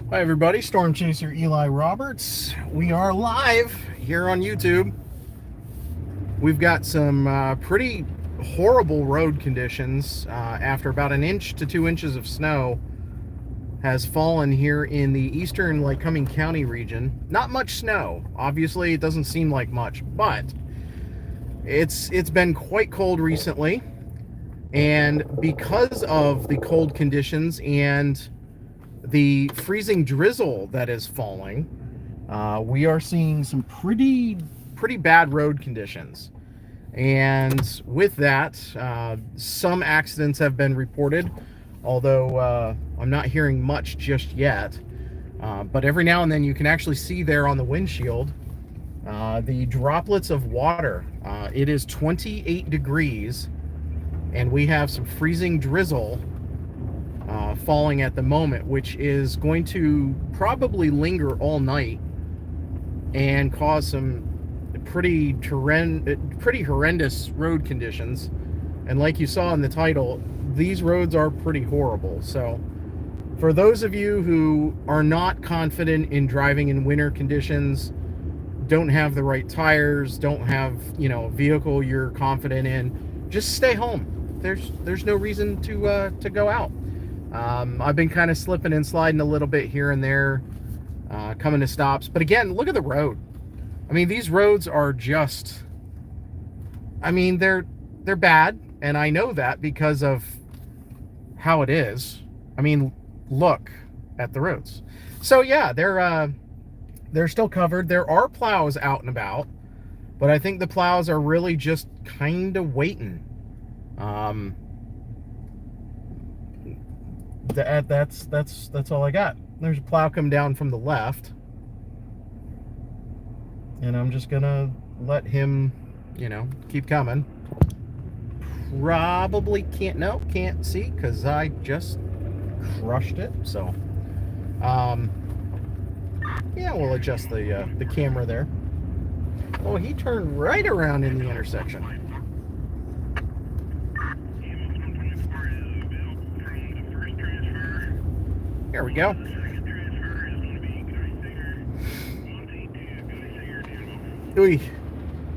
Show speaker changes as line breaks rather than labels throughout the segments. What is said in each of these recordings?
Hi everybody, Storm Chaser Eli Roberts. We are live here on YouTube. We've got some pretty horrible road conditions after about 1 inch to 2 inches of snow has fallen here in the eastern Lycoming County region. Not much snow. Obviously, it doesn't seem like much, but it's been quite cold recently. And because of the cold conditions and the freezing drizzle that is falling, we are seeing some pretty bad road conditions. And with that, some accidents have been reported, although I'm not hearing much just yet. But every now and then you can actually see there on the windshield the droplets of water. It is 28 degrees and we have some freezing drizzle falling at the moment, which is going to probably linger all night and cause some pretty horrendous road conditions. And like you saw in the title, these roads are pretty horrible. So for those of you who are not confident in driving in winter conditions, don't have the right tires, don't have, you know, a vehicle you're confident in, just stay home. There's no reason to go out. I've been kind of slipping and sliding a little bit here and there, coming to stops. But again, look at the road. I mean, these roads are just, I mean, they're bad, and I know that because of how it is. I mean, look at the roads. So yeah, they're still covered. There are plows out and about, but I think the plows are really just kind of waiting. That's all I got. There's a plow coming down from the left, and I'm just gonna let him, you know, keep coming. Probably can't see because I just crushed it. So yeah, we'll adjust the camera there. Oh, he turned right around in the intersection. There we go. Ooh.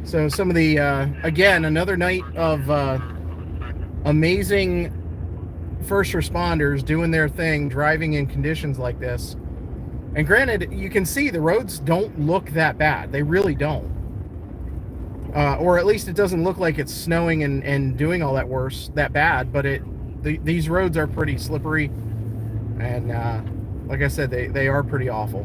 So some of the, again, another night of amazing first responders doing their thing, driving in conditions like this. And granted, you can see the roads don't look that bad. They really don't. Or at least it doesn't look like it's snowing and doing all that bad, but these roads are pretty slippery. And like I said, they are pretty awful.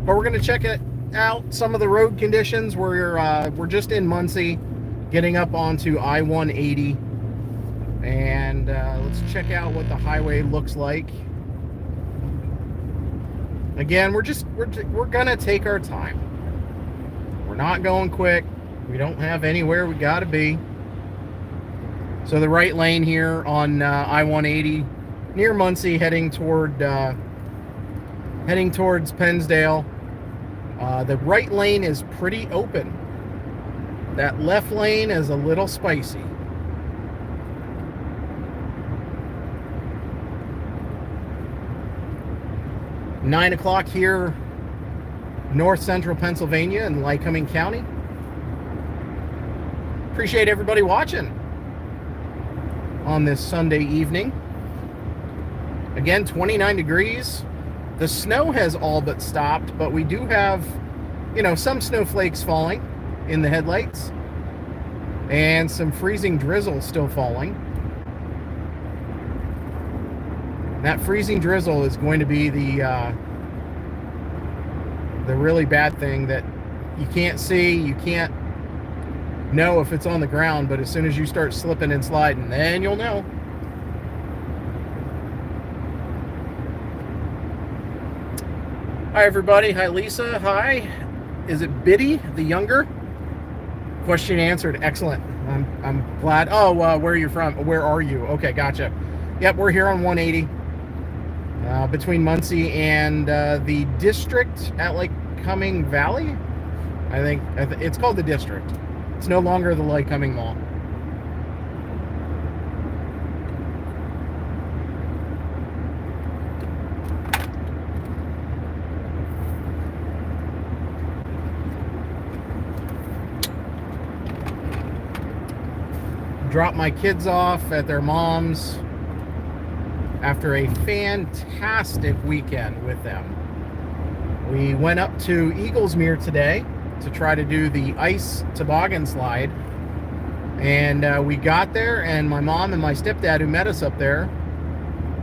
But we're going to check out some of the road conditions. We're just in Muncie, getting up onto I-180, and let's check out what the highway looks like. Again, we're gonna take our time. We're not going quick. We don't have anywhere we got to be. So the right lane here on I-180 near Muncie, heading towards Pennsdale. The right lane is pretty open. That left lane is a little spicy. Nine o'clock here, north central Pennsylvania in Lycoming County. Appreciate everybody watching on this Sunday evening. Again, 29 degrees. The snow has all but stopped, but we do have, you know, some snowflakes falling in the headlights and some freezing drizzle still falling. That freezing drizzle is going to be the really bad thing that you can't see, you can't know if it's on the ground, but as soon as you start slipping and sliding, then you'll know. Hi everybody, hi Lisa, hi. Is it Biddy the younger? Question answered, excellent. I'm glad. Oh, where are you from? Where are you? Okay, gotcha. Yep, we're here on 180 between Muncie and the district at Lycoming Valley. I think it's called the district. It's no longer the Lycoming Mall. Dropped my kids off at their mom's after a fantastic weekend with them. We went up to Eaglesmere today to try to do the ice toboggan slide. And we got there, and my mom and my stepdad, who met us up there,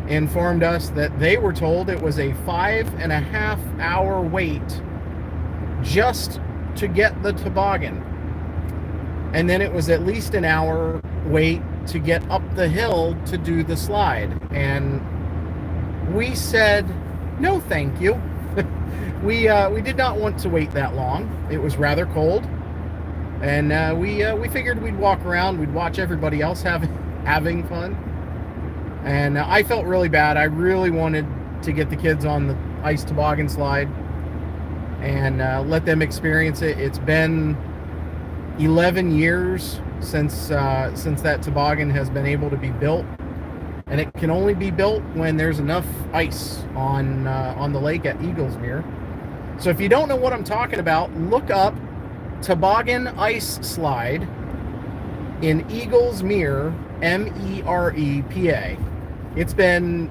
informed us that they were told it was a 5.5 hour wait just to get the toboggan. And then it was at least an hour wait to get up the hill to do the slide. And we said, no thank you. We did not want to wait that long. It was rather cold. And we figured we'd walk around, we'd watch everybody else having fun. And I felt really bad. I really wanted to get the kids on the ice toboggan slide and let them experience it. It's been 11 years since that toboggan has been able to be built, and it can only be built when there's enough ice on the lake at Eaglesmere. So if you don't know what I'm talking about, look up toboggan ice slide in Eaglesmere, MERE, PA. It's been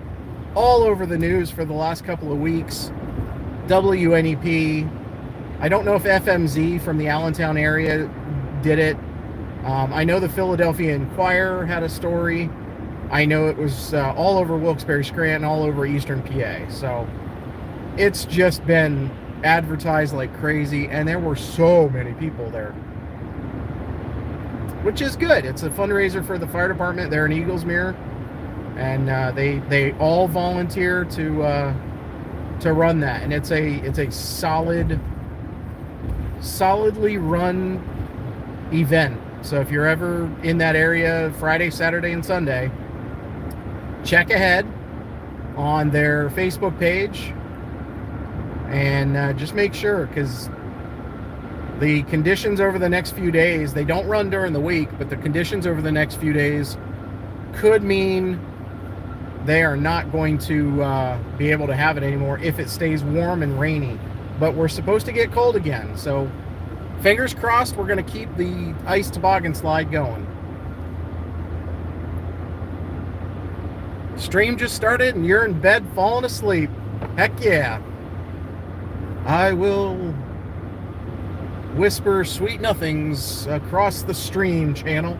all over the news for the last couple of weeks. WNEP. I don't know if FMZ from the Allentown area did it. I know the Philadelphia Inquirer had a story. I know it was all over Wilkes-Barre, Scranton, all over Eastern PA. So it's just been advertised like crazy, and there were so many people there, which is good. It's a fundraiser for the fire department there in Eaglesmere, and they all volunteer to run that, and it's a solidly run event. So if you're ever in that area Friday, Saturday, and Sunday, check ahead on their Facebook page and just make sure, because the conditions over the next few days, they don't run during the week, but the conditions over the next few days could mean they are not going to be able to have it anymore if it stays warm and rainy. But we're supposed to get cold again, so fingers crossed we're going to keep the ice toboggan slide going. Stream just started and you're in bed falling asleep. Heck yeah. I will whisper sweet nothings across the stream channel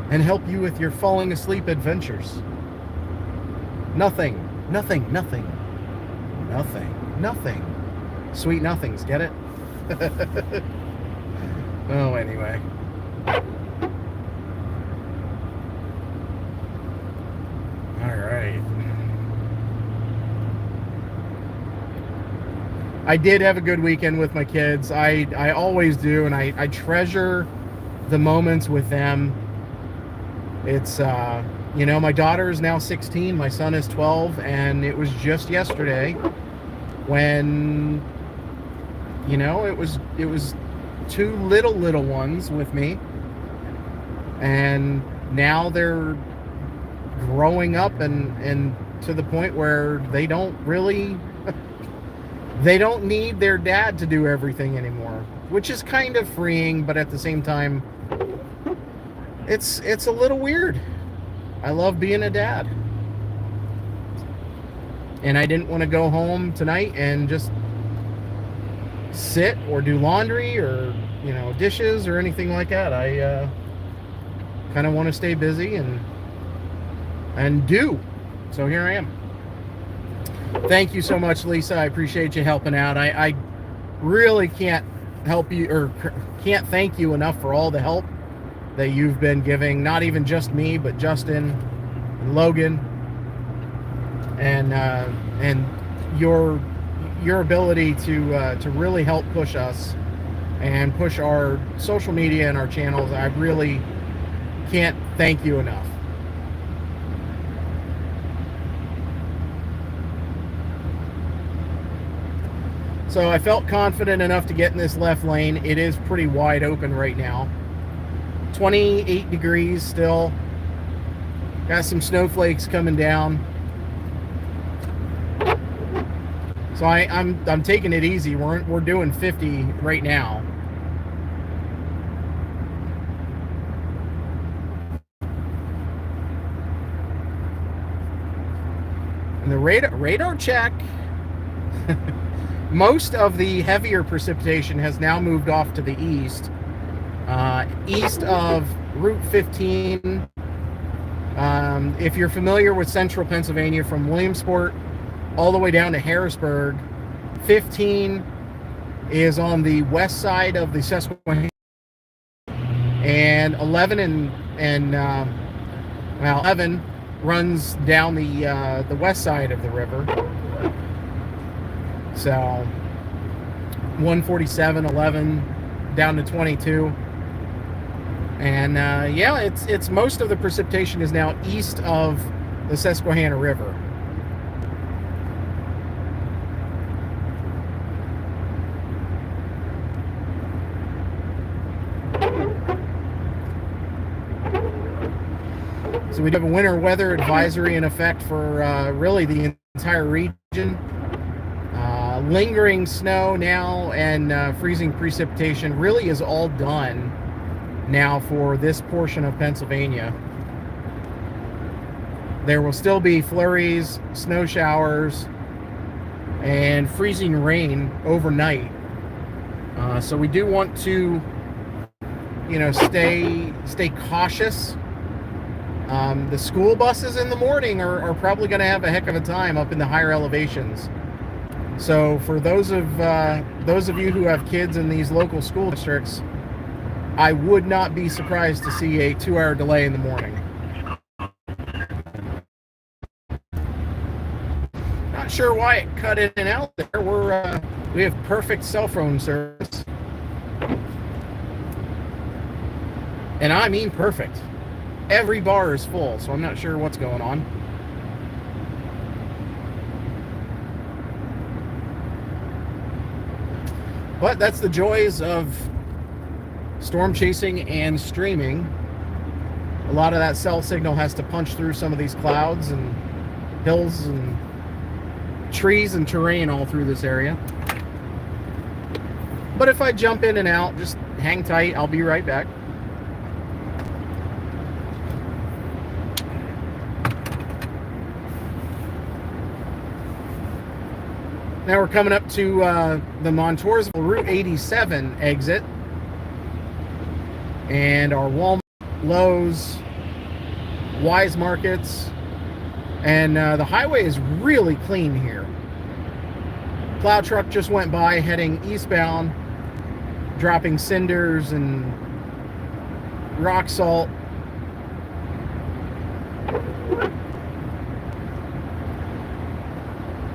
and help you with your falling asleep adventures. Nothing. Sweet nothings, get it? Oh, anyway. Alright. I did have a good weekend with my kids. I always do, and I treasure the moments with them. It's, you know, my daughter is now 16, my son is 12, and it was just yesterday when, you know, it was two little ones with me, and now they're growing up and to the point where they don't really they don't need their dad to do everything anymore, which is kind of freeing, but at the same time it's a little weird. I love being a dad, and I didn't want to go home tonight and just sit or do laundry or, you know, dishes or anything like that. I kind of want to stay busy and do. So here I am. Thank you so much, Lisa. I appreciate you helping out. I really can't help you, or can't thank you enough for all the help that you've been giving. Not even just me, but Justin and Logan, and your ability to really help push us and push our social media and our channels. I really can't thank you enough. So I felt confident enough to get in this left lane. It is pretty wide open right now. 28 degrees still. Got some snowflakes coming down. So I'm taking it easy. We're doing 50 right now. And the radar check. Most of the heavier precipitation has now moved off to the east. East of Route 15. If you're familiar with central Pennsylvania, from Williamsport all the way down to Harrisburg, 15 is on the west side of the Susquehanna, and 11 well, 11 runs down the west side of the river. So 147, 11 down to 22. And yeah, it's most of the precipitation is now east of the Susquehanna River. So we have a winter weather advisory in effect for really the entire region. Lingering snow now and freezing precipitation really is all done now for this portion of Pennsylvania. There will still be flurries, snow showers, and freezing rain overnight. So we do want to, you know, stay cautious. The school buses in the morning are probably going to have a heck of a time up in the higher elevations. So for those of you who have kids in these local school districts, I would not be surprised to see a 2-hour delay in the morning. Not sure why it cut in and out there. We have perfect cell phone service, and I mean perfect. Every bar is full, so I'm not sure what's going on. But that's the joys of storm chasing and streaming. A lot of that cell signal has to punch through some of these clouds and hills and trees and terrain all through this area. But if I jump in and out, just hang tight. I'll be right back. Now we're coming up to the Montoursville Route 87 exit, and our Walmart, Lowe's, Wise Markets, and the highway is really clean here. Plow truck just went by heading eastbound, dropping cinders and rock salt.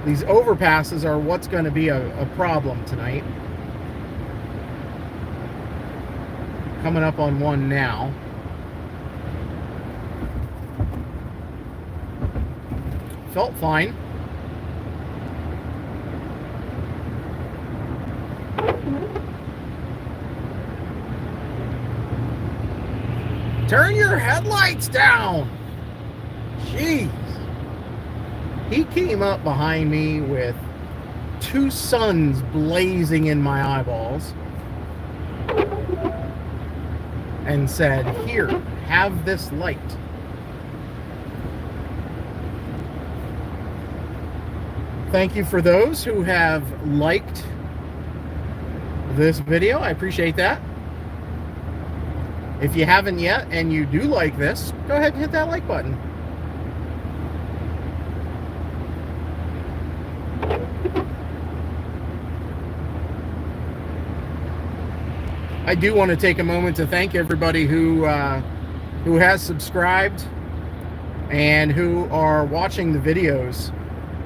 These overpasses are what's going to be a problem tonight. Coming up on one now. Felt fine. Turn your headlights down. Jeez. He came up behind me with 2 suns blazing in my eyeballs and said, "Here, have this light." Thank you for those who have liked this video. I appreciate that. If you haven't yet and you do like this, go ahead and hit that like button. I do want to take a moment to thank everybody who has subscribed and who are watching the videos.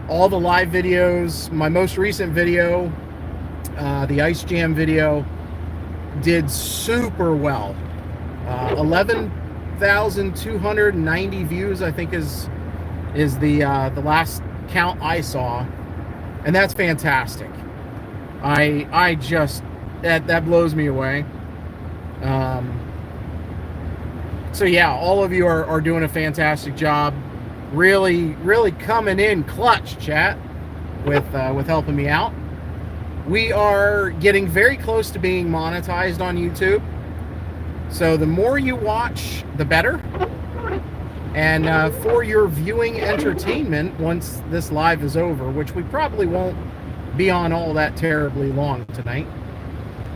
All the live videos, my most recent video, the Ice Jam video, did super well. 11,290 views, I think, is the last count I saw, and that's fantastic. I just, that blows me away. So yeah, all of you are doing a fantastic job. Really coming in clutch, chat, with helping me out. We are getting very close to being monetized on YouTube. So the more you watch, the better. And for your viewing entertainment, once this live is over, which we probably won't be on all that terribly long tonight,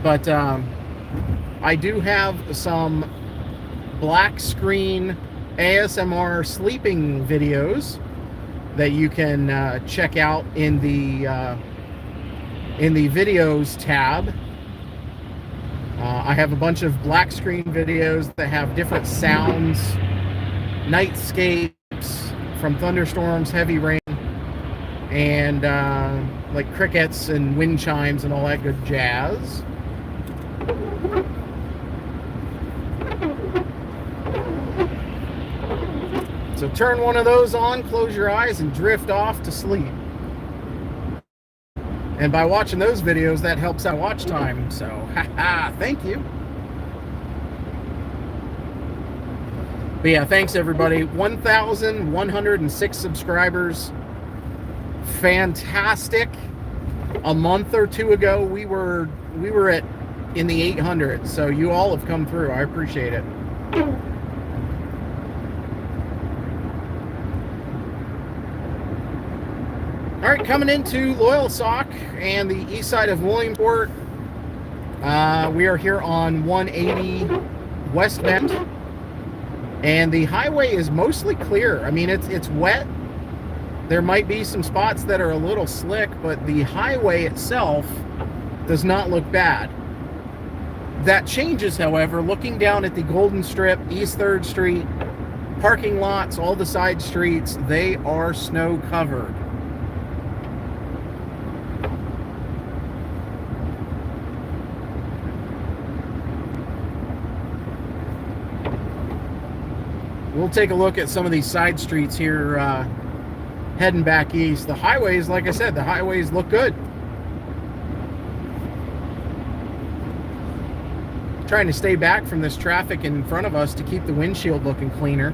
but I do have some black screen ASMR sleeping videos that you can check out in the videos tab. I have a bunch of black screen videos that have different sounds, nightscapes from thunderstorms, heavy rain, and like crickets and wind chimes and all that good jazz. So turn one of those on, close your eyes, and drift off to sleep. And by watching those videos, that helps out watch time. So, haha, thank you. But yeah, thanks everybody. 1,106 subscribers. Fantastic. A month or two ago, we were at in the 800s. So you all have come through. I appreciate it. All right, coming into Loyalsock and the east side of Williamsport. We are here on 180 West Bend, and the highway is mostly clear. I mean, it's wet. There might be some spots that are a little slick, but the highway itself does not look bad. That changes, however, looking down at the Golden Strip, East 3rd Street, parking lots, all the side streets, they are snow covered. We'll take a look at some of these side streets here heading back east. The highways, like I said, the highways look good. Trying to stay back from this traffic in front of us to keep the windshield looking cleaner.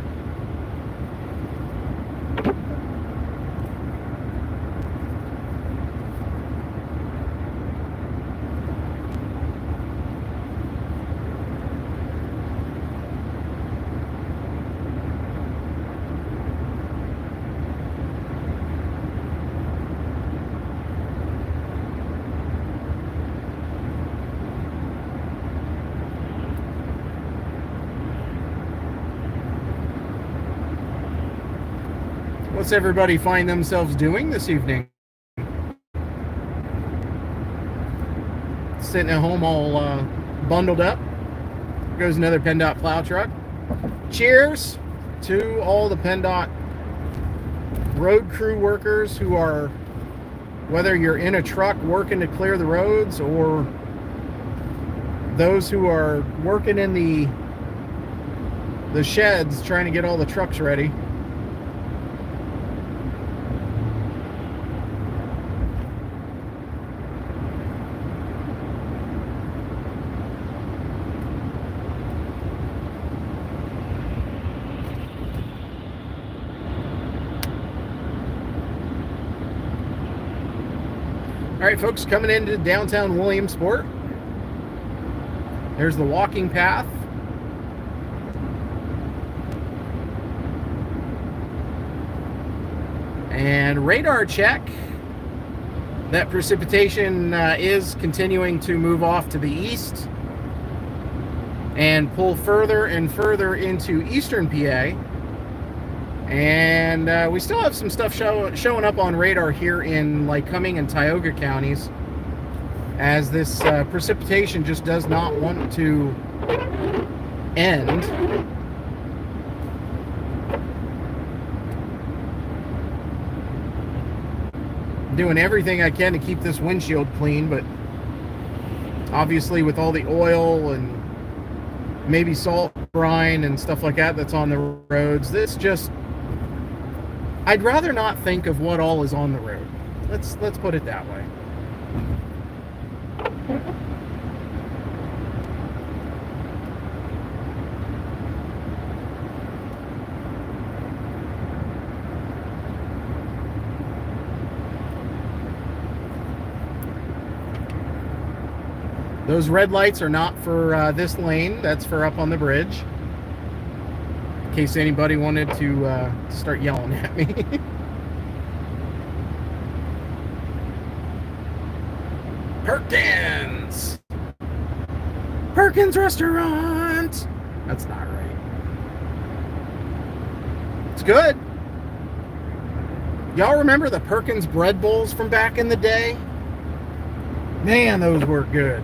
What's everybody find themselves doing this evening? Sitting at home all bundled up. Goes another PennDOT plow truck. Cheers to all the PennDOT road crew workers who are, whether you're in a truck working to clear the roads or those who are working in the sheds trying to get all the trucks ready. All right, folks, coming into downtown Williamsport. There's the walking path. And radar check. That precipitation is continuing to move off to the east and pull further and further into eastern PA. And we still have some stuff showing up on radar here in Lycoming and Tioga counties, as this precipitation just does not want to end. I'm doing everything I can to keep this windshield clean, but obviously with all the oil and maybe salt brine and stuff like that that's on the roads, this just, I'd rather not think of what all is on the road. Let's put it that way. Those red lights are not for this lane. That's for up on the bridge. In case anybody wanted to start yelling at me. Perkins! Perkins Restaurant! That's not right. It's good. Y'all remember the Perkins bread bowls from back in the day? Man, those were good.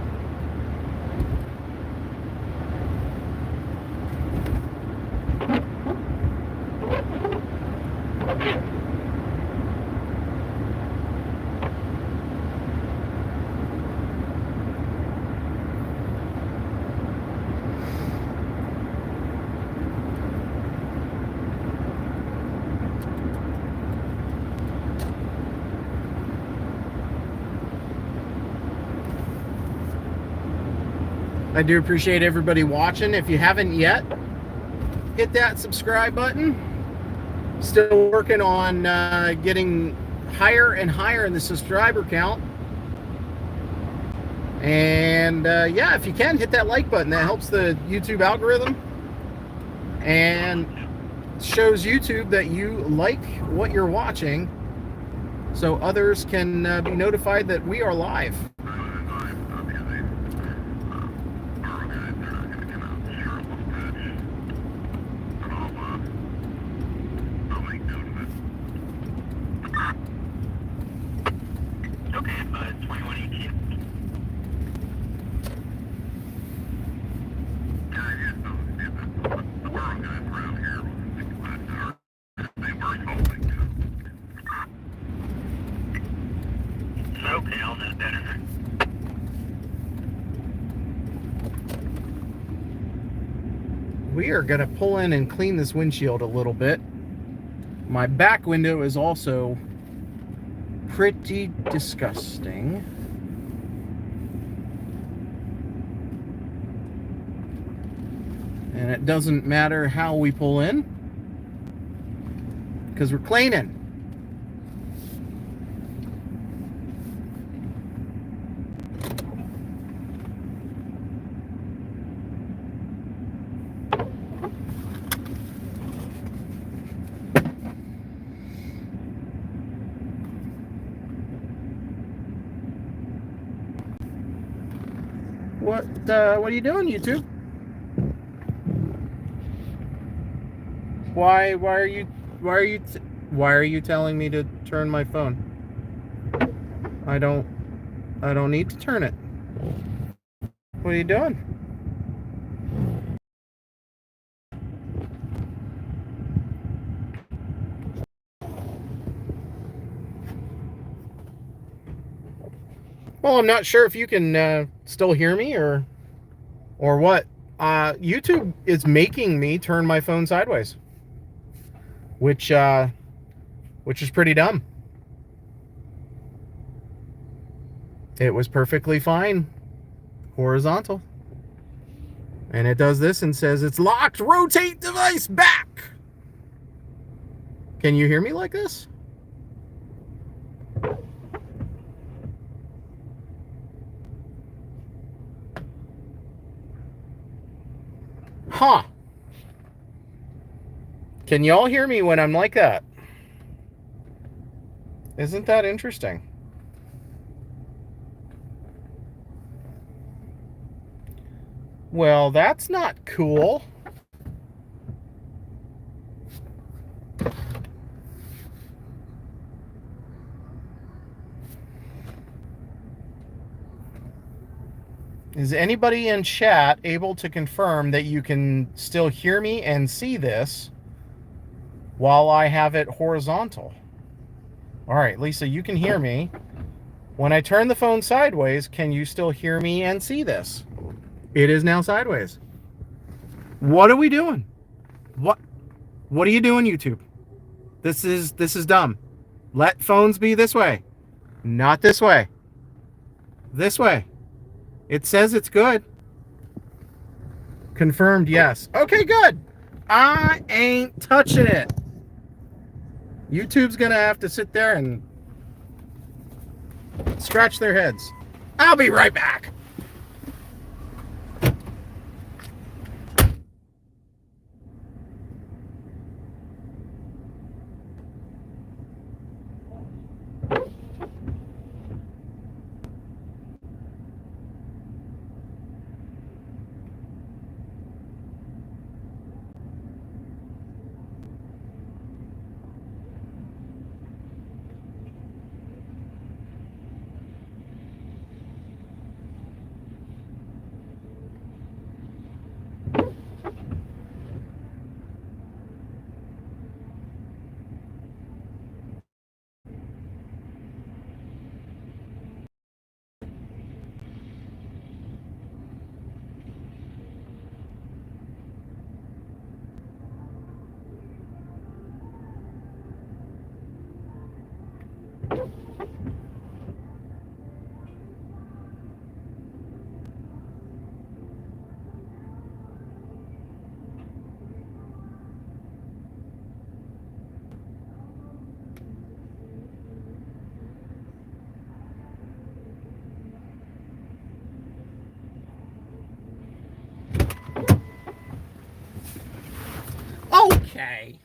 I do appreciate everybody watching. If you haven't yet, hit that subscribe button. Still working on getting higher and higher in the subscriber count. And yeah, if you can, hit that like button. That helps the YouTube algorithm and shows YouTube that you like what you're watching, so others can be notified that we are live. We are going to pull in and clean this windshield a little bit. My back window is also pretty disgusting. And it doesn't matter how we pull in, because we're cleaning. What are you doing, YouTube? Why are you telling me to turn my phone? I don't need to turn it. What are you doing? Well, I'm not sure if you can still hear me or what. YouTube is making me turn my phone sideways, which is pretty dumb. It was perfectly fine horizontal, and it does this and says it's locked. Rotate device back. Can you hear me like this? Huh. Can y'all hear me when I'm like that? Isn't that interesting? Well, that's not cool. Is anybody in chat able to confirm that you can still hear me and see this while I have it horizontal? All right, Lisa, you can hear me. When I turn the phone sideways, can you still hear me and see this? It is now sideways. What are we doing? What are you doing, YouTube? This is dumb. Let phones be this way, not this way. This way. It says it's good. Confirmed, yes. Okay, good. I ain't touching it. YouTube's gonna have to sit there and scratch their heads. I'll be right back. Okay.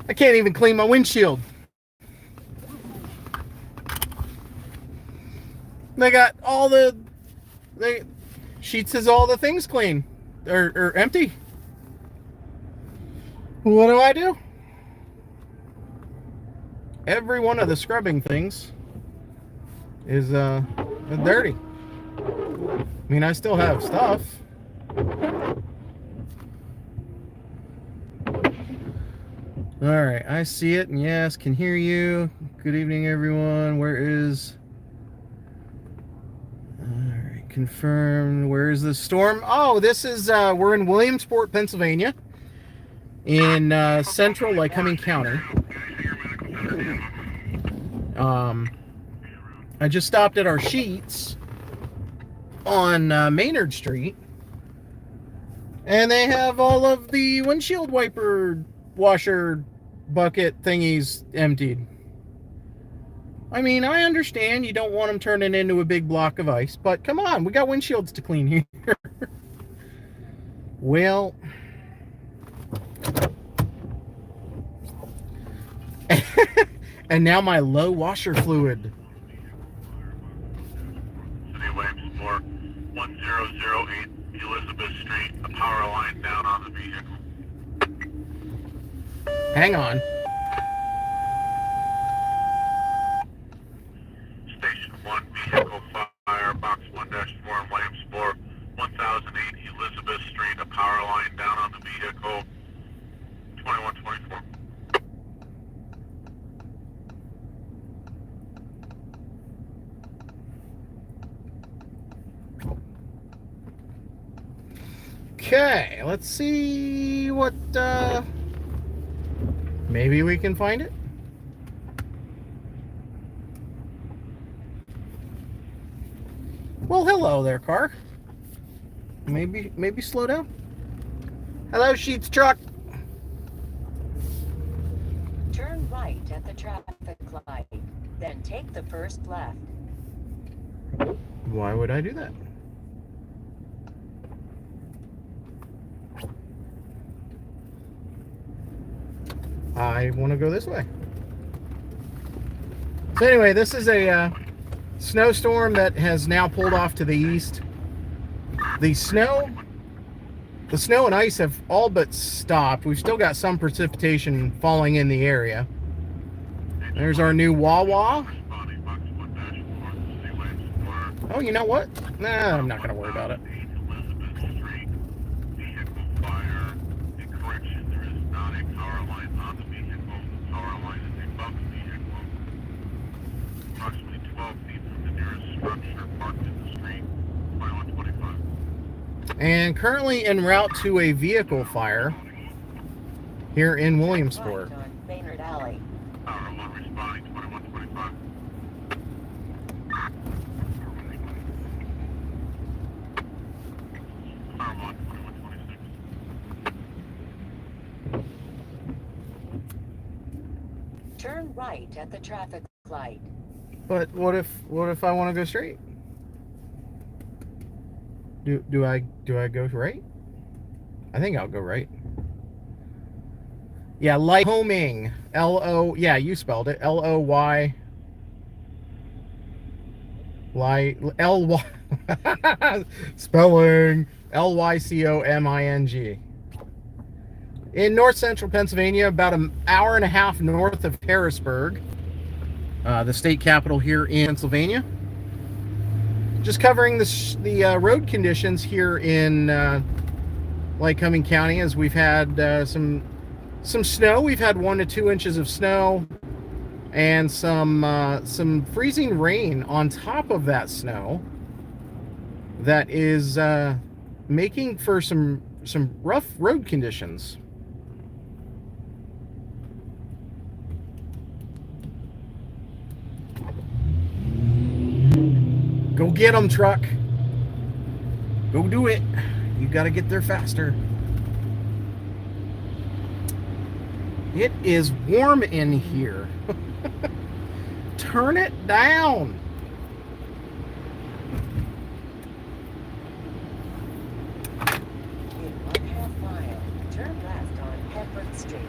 I can't even clean my windshield. They got all the Sheets says all the things clean or empty. What do? Every one of the scrubbing things is dirty. I mean, I still have stuff. All right, I see it, and yes, can hear you. Good evening, everyone. Where is... All right, confirmed. Where is the storm? Oh, this is, we're in Williamsport, Pennsylvania, in central Lycoming County. I just stopped at our Sheets on Maynard Street, and they have all of the windshield wiper washer bucket thingies emptied. I mean, I understand you don't want them turning into a big block of ice, but come on, we got windshields to clean here. Well, and now my low washer fluid.
City Williamsport, 1008 Elizabeth Street, a power line down on the vehicle.
Hang on.
Station 1, vehicle fire, box 1-4 in Williamsport, 1008 Elizabeth Street, a power line down on the vehicle, 2124.
Okay, let's see what, maybe we can find it. Well, hello there, car. Maybe slow down. Hello, Sheets truck.
Turn right at the traffic light, then take the first left.
Why would I do that? I want to go this way. So anyway, this is a snowstorm that has now pulled off to the east. The snow and ice have all but stopped. We've still got some precipitation falling in the area. There's our new Wawa. Oh, you know what? Nah, I'm not going to worry about it. And currently en route to a vehicle fire here in Williamsport.
Maynard Alley.
Power 1 responding, 2125.
Turn right at the traffic light.
But what if I want to go straight? Do I go right? I think I'll go right. Yeah, Lycoming. L-O, yeah, you spelled it. L-O-Y. L-Y. Spelling. Lycoming. In north central Pennsylvania, about an hour and a half north of Harrisburg, the state capital here in Pennsylvania. Just covering the road conditions here in Lycoming County, as we've had some snow. We've had 1 to 2 inches of snow and some freezing rain on top of that snow. That is making for some rough road conditions. Go get them, truck. Go do it. You got to get there faster. It is warm in here. Turn it down.
In 1/2 mile, turn left on Pepper Street.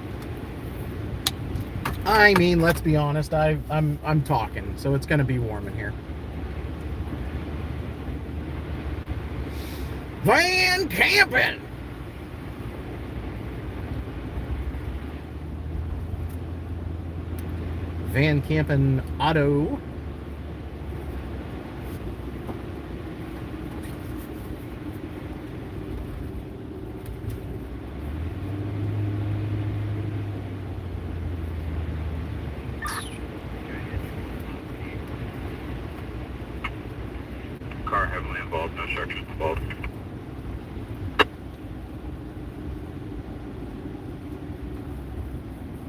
I mean, let's be honest. I'm talking, so it's going to be warm in here. Van camping. Van camping auto.
Car heavily involved, no structures involved.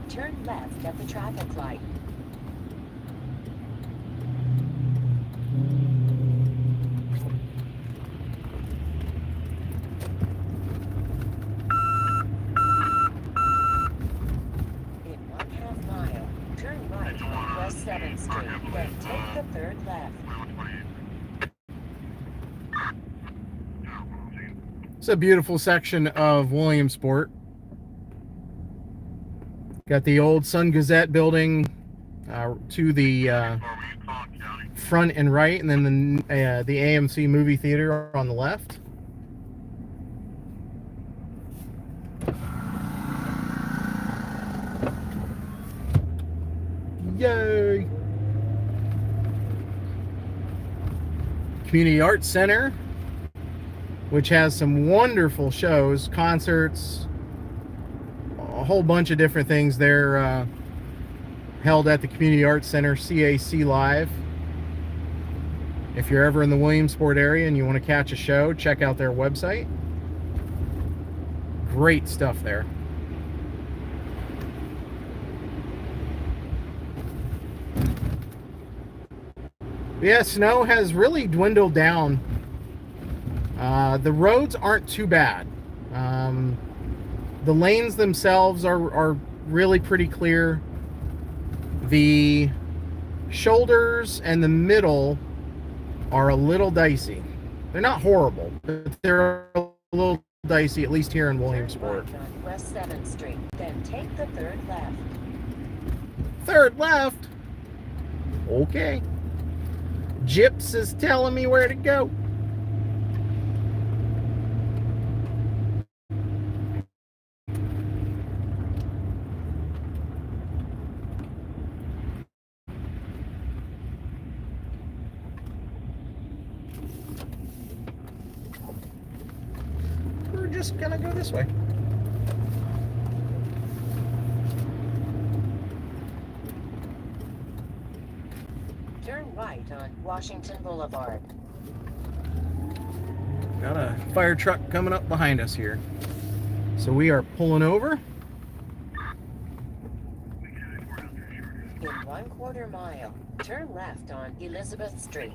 Turn left at the traffic light. In 1/2 mile, turn right on West 7th Street, then take the 3rd left.
It's a beautiful section of Williamsport. Got the old Sun Gazette building to the front and right, and then the AMC movie theater on the left. Yay! Community Arts Center, which has some wonderful shows, concerts, a whole bunch of different things there held at the Community Arts Center, CAC Live. If you're ever in the Williamsport area and you want to catch a show, check out their website. Great stuff there. Yeah, snow has really dwindled down. The roads aren't too bad. The lanes themselves are really pretty clear. The shoulders and the middle are a little dicey. They're not horrible, but they're a little dicey, at least here in Williamsport.
Turn right on West 7th Street, then take the 3rd left.
3rd left? Okay. Gyps is telling me where to go. We're just gonna go this way.
Turn right on Washington Boulevard.
Got a fire truck coming up behind us here. So we are pulling over.
In 1/4 mile, turn left on Elizabeth Street.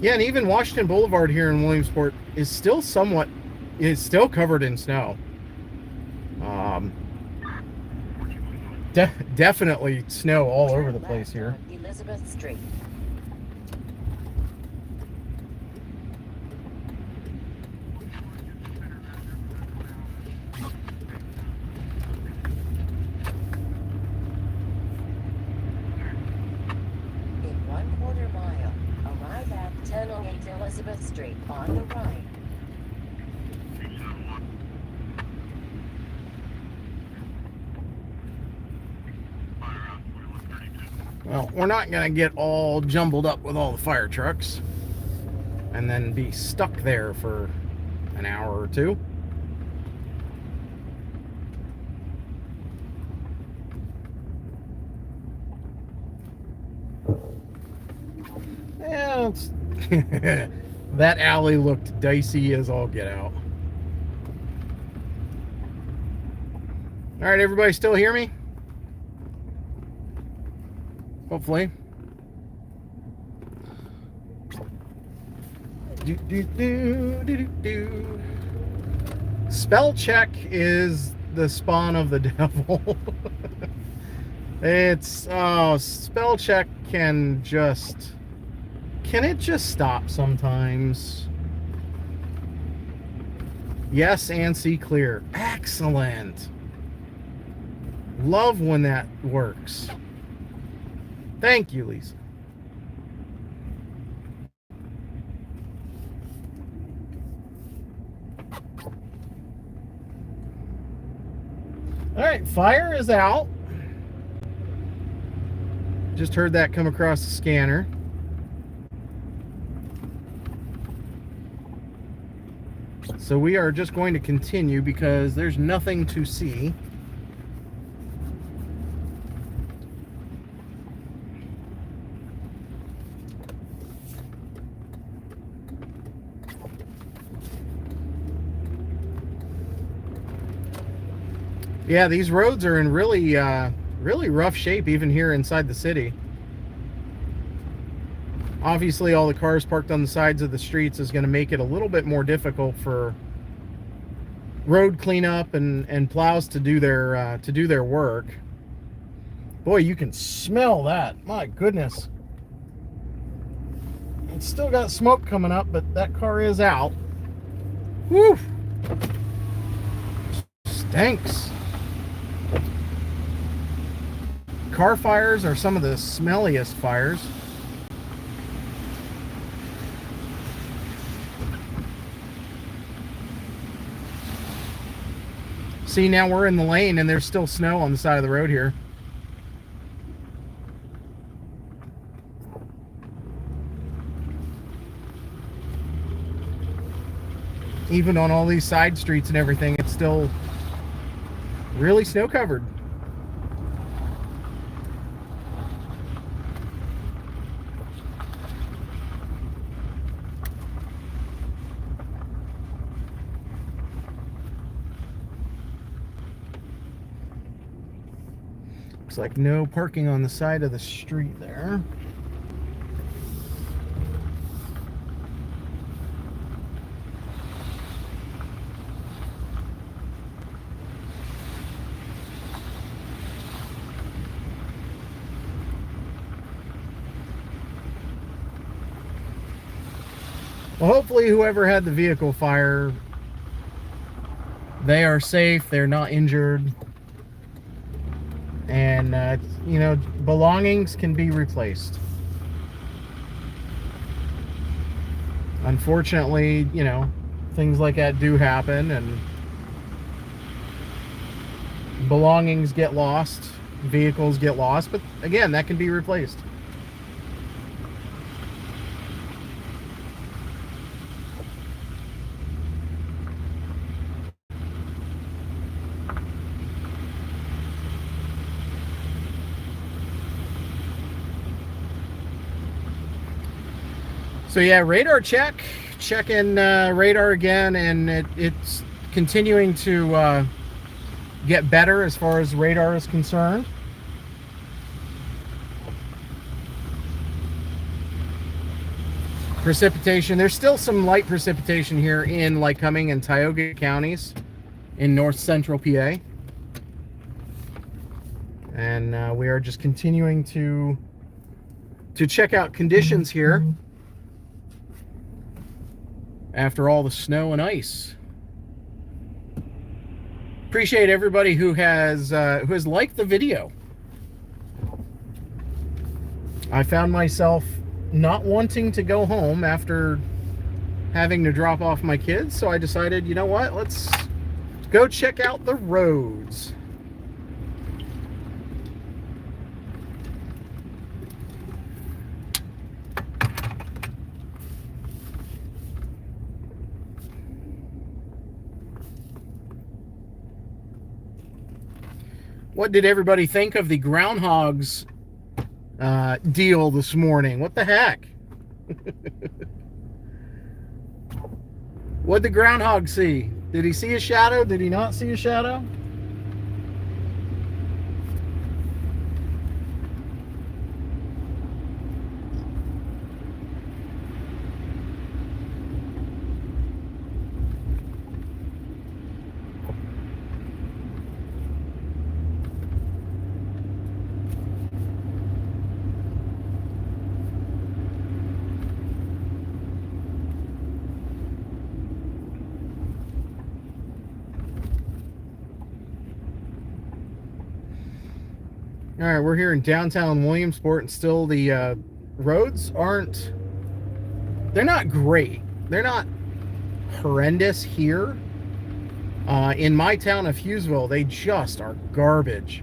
Yeah, and even Washington Boulevard here in Williamsport is still covered in snow. Definitely snow all over the place here.
Elizabeth Street. In 1/4 mile, arrive at 1008 Elizabeth Street on the right.
Well, we're not going to get all jumbled up with all the fire trucks and then be stuck there for an hour or two. Yeah, that alley looked dicey as all get out. All right, everybody still hear me? Hopefully. Spell check is the spawn of the devil. It's spell check can it just stop sometimes? Yes, and see clear. Excellent. Love when that works. Thank you, Lisa. All right, fire is out. Just heard that come across the scanner. So we are just going to continue because there's nothing to see. Yeah, these roads are in really rough shape even here inside the city. Obviously, all the cars parked on the sides of the streets is going to make it a little bit more difficult for road cleanup and plows to do their work. Boy, you can smell that. My goodness. It's still got smoke coming up, but that car is out. Whew. Stinks. Car fires are some of the smelliest fires. See, now we're in the lane and there's still snow on the side of the road here. Even on all these side streets and everything, it's still really snow covered. Looks like no parking on the side of the street there. Well, hopefully whoever had the vehicle fire, they are safe, they're not injured. And, you know, belongings can be replaced. Unfortunately, you know, things like that do happen, and belongings get lost, vehicles get lost, but again, that can be replaced. So yeah, radar checking radar again, and it's continuing to get better as far as radar is concerned. Precipitation. There's still some light precipitation here in Lycoming and Tioga counties in north central PA. And we are just continuing to check out conditions here after all the snow and ice. Appreciate everybody who has liked the video. I found myself not wanting to go home after having to drop off my kids, so I decided, you know what, let's go check out the roads. What did everybody think of the groundhogs deal this morning? What the heck? What'd the groundhog see? Did he see a shadow? Did he not see a shadow? All right, we're here in downtown Williamsport, and still the roads aren't, they're not great. They're not horrendous here. In my town of Hughesville, they just are garbage.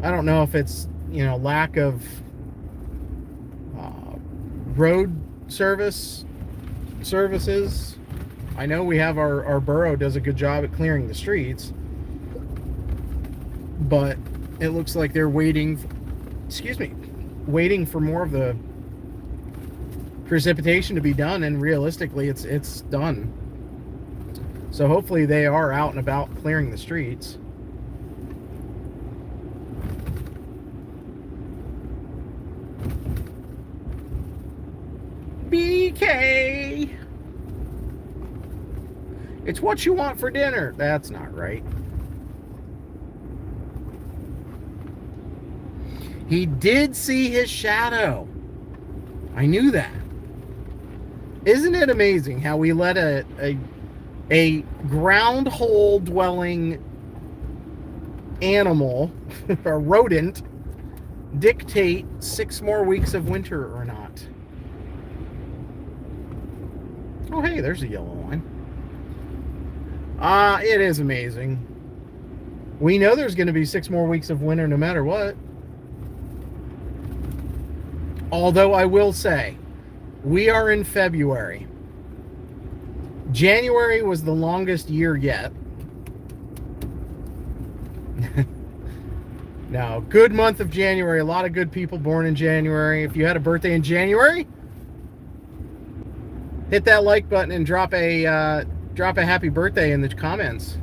I don't know if it's, you know, lack of road services. I know we have our borough does a good job at clearing the streets, but it looks like they're waiting for more of the precipitation to be done, and realistically it's done. So hopefully they are out and about clearing the streets. BK! It's what you want for dinner. That's not right. He did see his shadow. I knew that. Isn't it amazing how we let a ground hole dwelling animal, a rodent, dictate 6 more weeks of winter or not? Oh, hey, there's a yellow line. It is amazing. We know there's going to be 6 more weeks of winter no matter what. Although I will say, we are in February. January was the longest year yet. Now, good month of January. A lot of good people born in January. If you had a birthday in January, hit that like button and drop a happy birthday in the comments.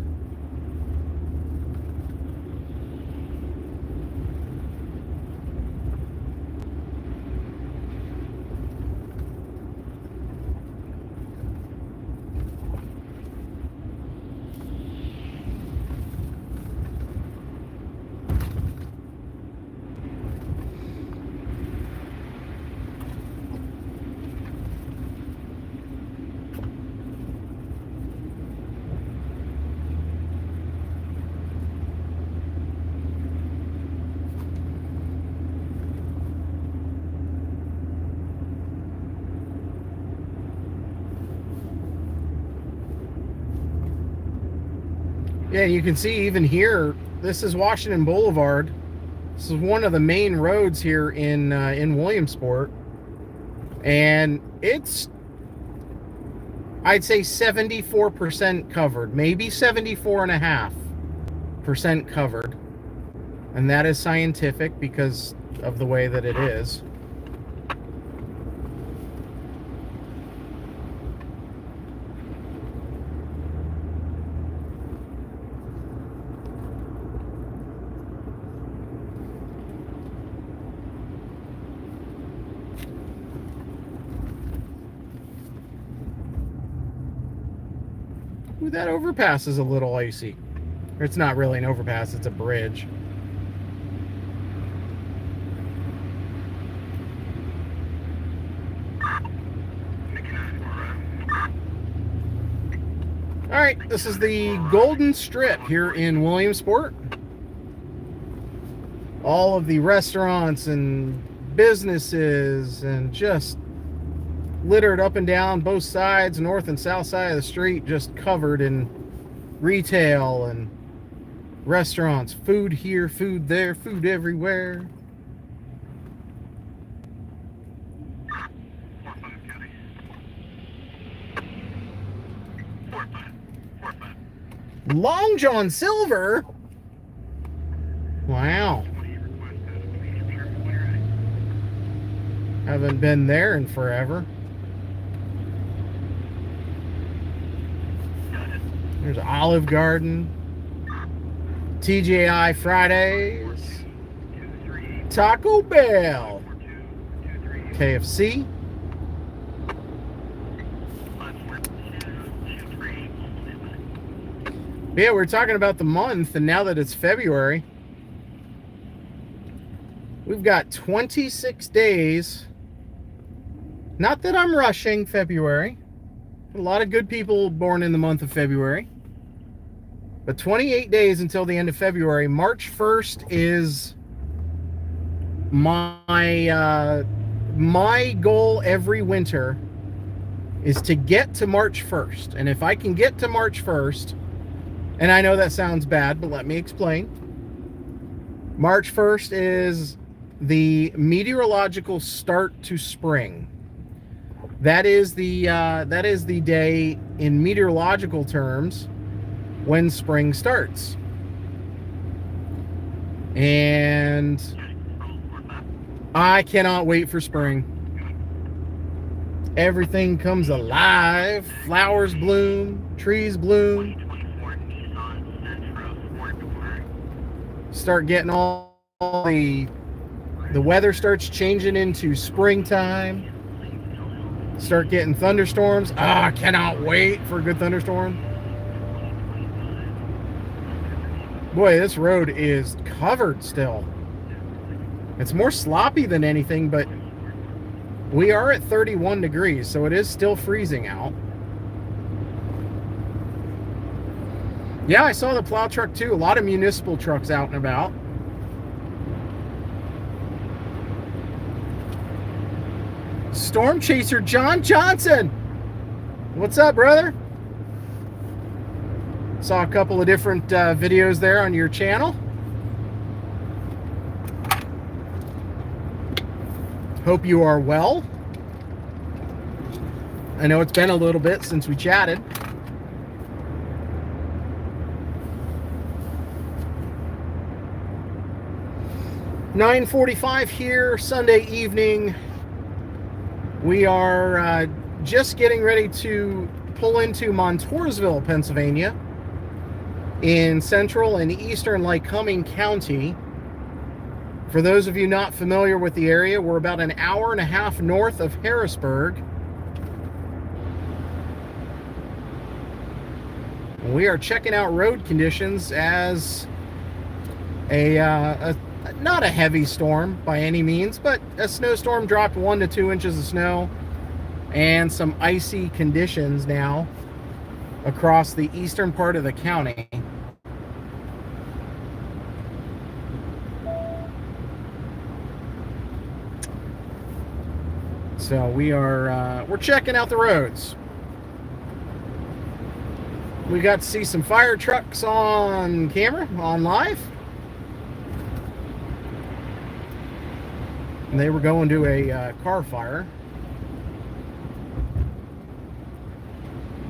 Yeah, you can see even here, this is Washington Boulevard. This is one of the main roads here in Williamsport. And it's, I'd say 74% covered, maybe 74.5% covered. And that is scientific because of the way that it is. Ooh, that overpass is a little icy. Or it's not really an overpass, it's a bridge. All right, this is the Golden Strip here in Williamsport. All of the restaurants and businesses and just littered up and down both sides, north and south side of the street, just covered in retail and restaurants. Food here, food there, food everywhere. Long John Silver? Wow. Haven't been there in forever. There's Olive Garden, TGI Fridays, Taco Bell, KFC. Yeah, we're talking about the month, and now that it's February, we've got 26 days. Not that I'm rushing February. A lot of good people born in the month of February. But 28 days until the end of February. March 1st is my goal every winter is to get to March 1st. And if I can get to March 1st, and I know that sounds bad, but let me explain. March 1st is the meteorological start to spring. That is the day in meteorological terms when spring starts. And I cannot wait for spring. Everything comes alive. Flowers bloom, trees bloom. Start getting all the weather starts changing into springtime. Start getting thunderstorms. I cannot wait for a good thunderstorm. Boy, this road is covered still. It's more sloppy than anything, but we are at 31 degrees, so it is still freezing out. Yeah, I saw the plow truck too. A lot of municipal trucks out and about. Storm Chaser John Johnson. What's up, brother? Saw a couple of different videos there on your channel. Hope you are well. I know it's been a little bit since we chatted. (9:45) here, Sunday evening. We are just getting ready to pull into Montoursville, Pennsylvania, in central and eastern Lycoming County. For those of you not familiar with the area, we're about an hour and a half north of Harrisburg. We are checking out road conditions as not a heavy storm by any means, but a snowstorm dropped 1 to 2 inches of snow and some icy conditions now across the eastern part of the county. So we're checking out the roads. We got to see some fire trucks on camera, on live. And they were going to a car fire.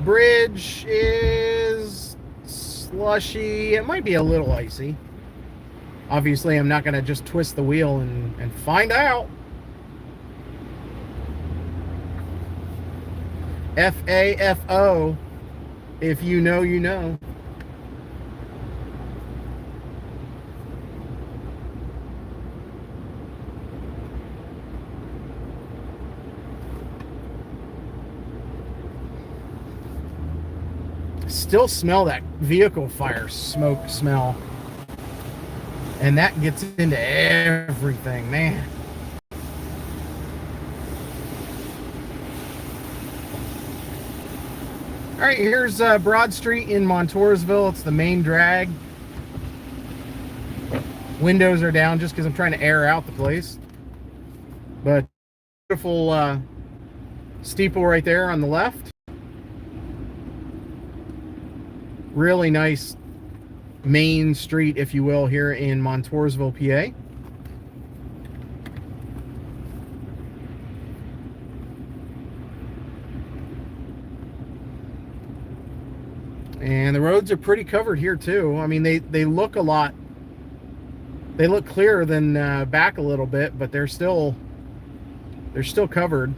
Bridge is slushy. It might be a little icy. Obviously, I'm not going to just twist the wheel and find out. FAFO. If you know, you know. Still smell that vehicle fire smoke smell. And that gets into everything, man. All right, here's Broad Street in Montoursville. It's the main drag. Windows are down just because I'm trying to air out the place. But beautiful steeple right there on the left. Really nice main street, if you will, here in Montoursville, PA. And the roads are pretty covered here too. I mean, they look a lot, they look clearer than back a little bit, but they're still covered.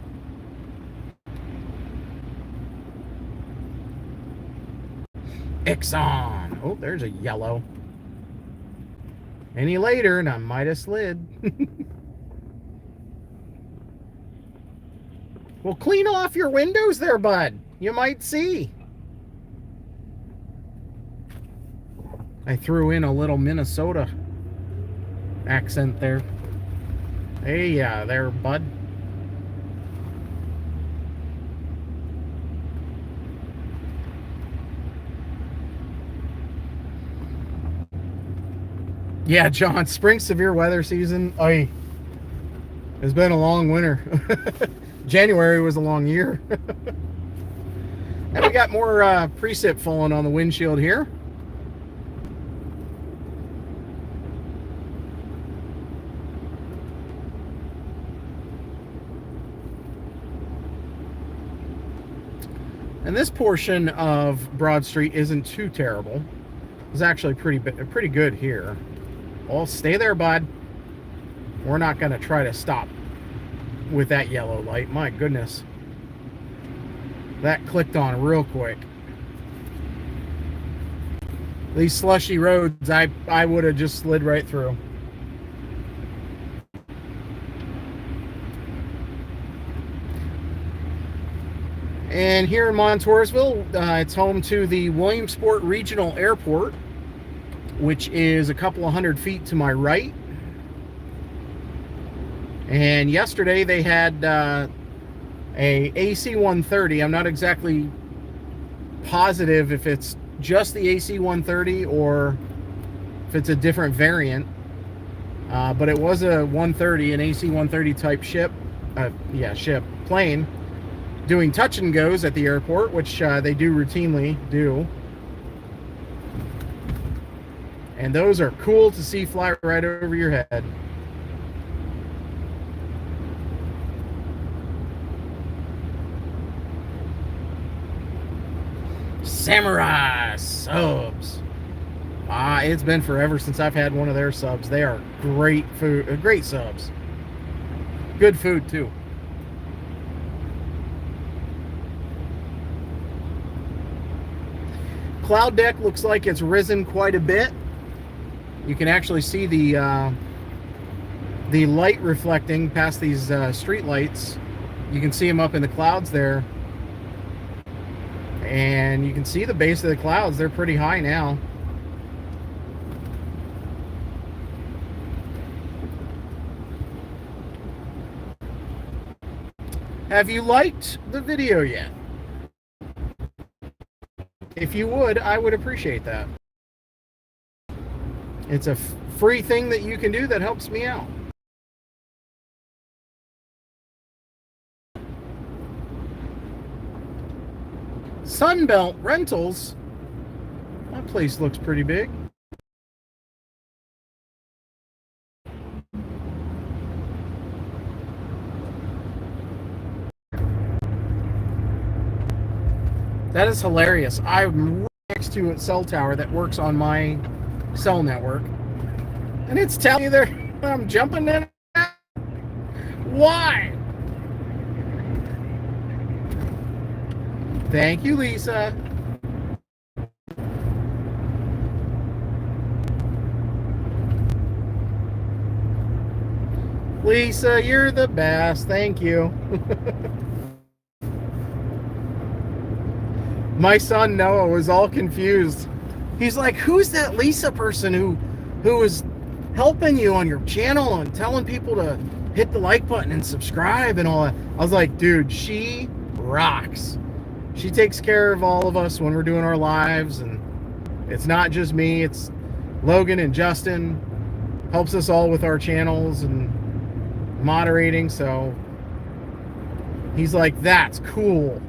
Exxon. Oh, there's a yellow. Any later and I might have slid. Well, clean off your windows there, bud. You might see. I threw in a little Minnesota accent there. Hey, there, bud. Yeah, John, spring severe weather season. It's been a long winter. January was a long year. And we got more precip falling on the windshield here. And this portion of Broad Street isn't too terrible. It's actually pretty good here. Well, stay there, bud. We're not going to try to stop with that yellow light. My goodness. That clicked on real quick. These slushy roads, I would have just slid right through. And here in Montoursville, it's home to the Williamsport Regional Airport, which is a couple of 100 feet to my right. And yesterday they had a AC-130. I'm not exactly positive if it's just the AC-130 or if it's a different variant. But it was a 130, an AC-130 type plane, doing touch and goes at the airport, which they do routinely do. And those are cool to see fly right over your head. Samurai subs. It's been forever since I've had one of their subs. They are great food, great subs. Good food too. Cloud deck looks like it's risen quite a bit. You can actually see the light reflecting past these street lights. You can see them up in the clouds there. And you can see the base of the clouds. They're pretty high now. Have you liked the video yet? If you would, I would appreciate that. It's a free thing that you can do that helps me out. Sunbelt Rentals. That place looks pretty big. That is hilarious. I'm right next to a cell tower that works on my cell network, and it's telling me there I'm jumping in. Why? Thank you, Lisa. Lisa, you're the best. Thank you. My son Noah was all confused. He's like, who's that Lisa person who is helping you on your channel and telling people to hit the like button and subscribe and all that? I was like, dude, she rocks. She takes care of all of us when we're doing our lives, and it's not just me, it's Logan and Justin. Helps us all with our channels and moderating, so he's like, that's cool.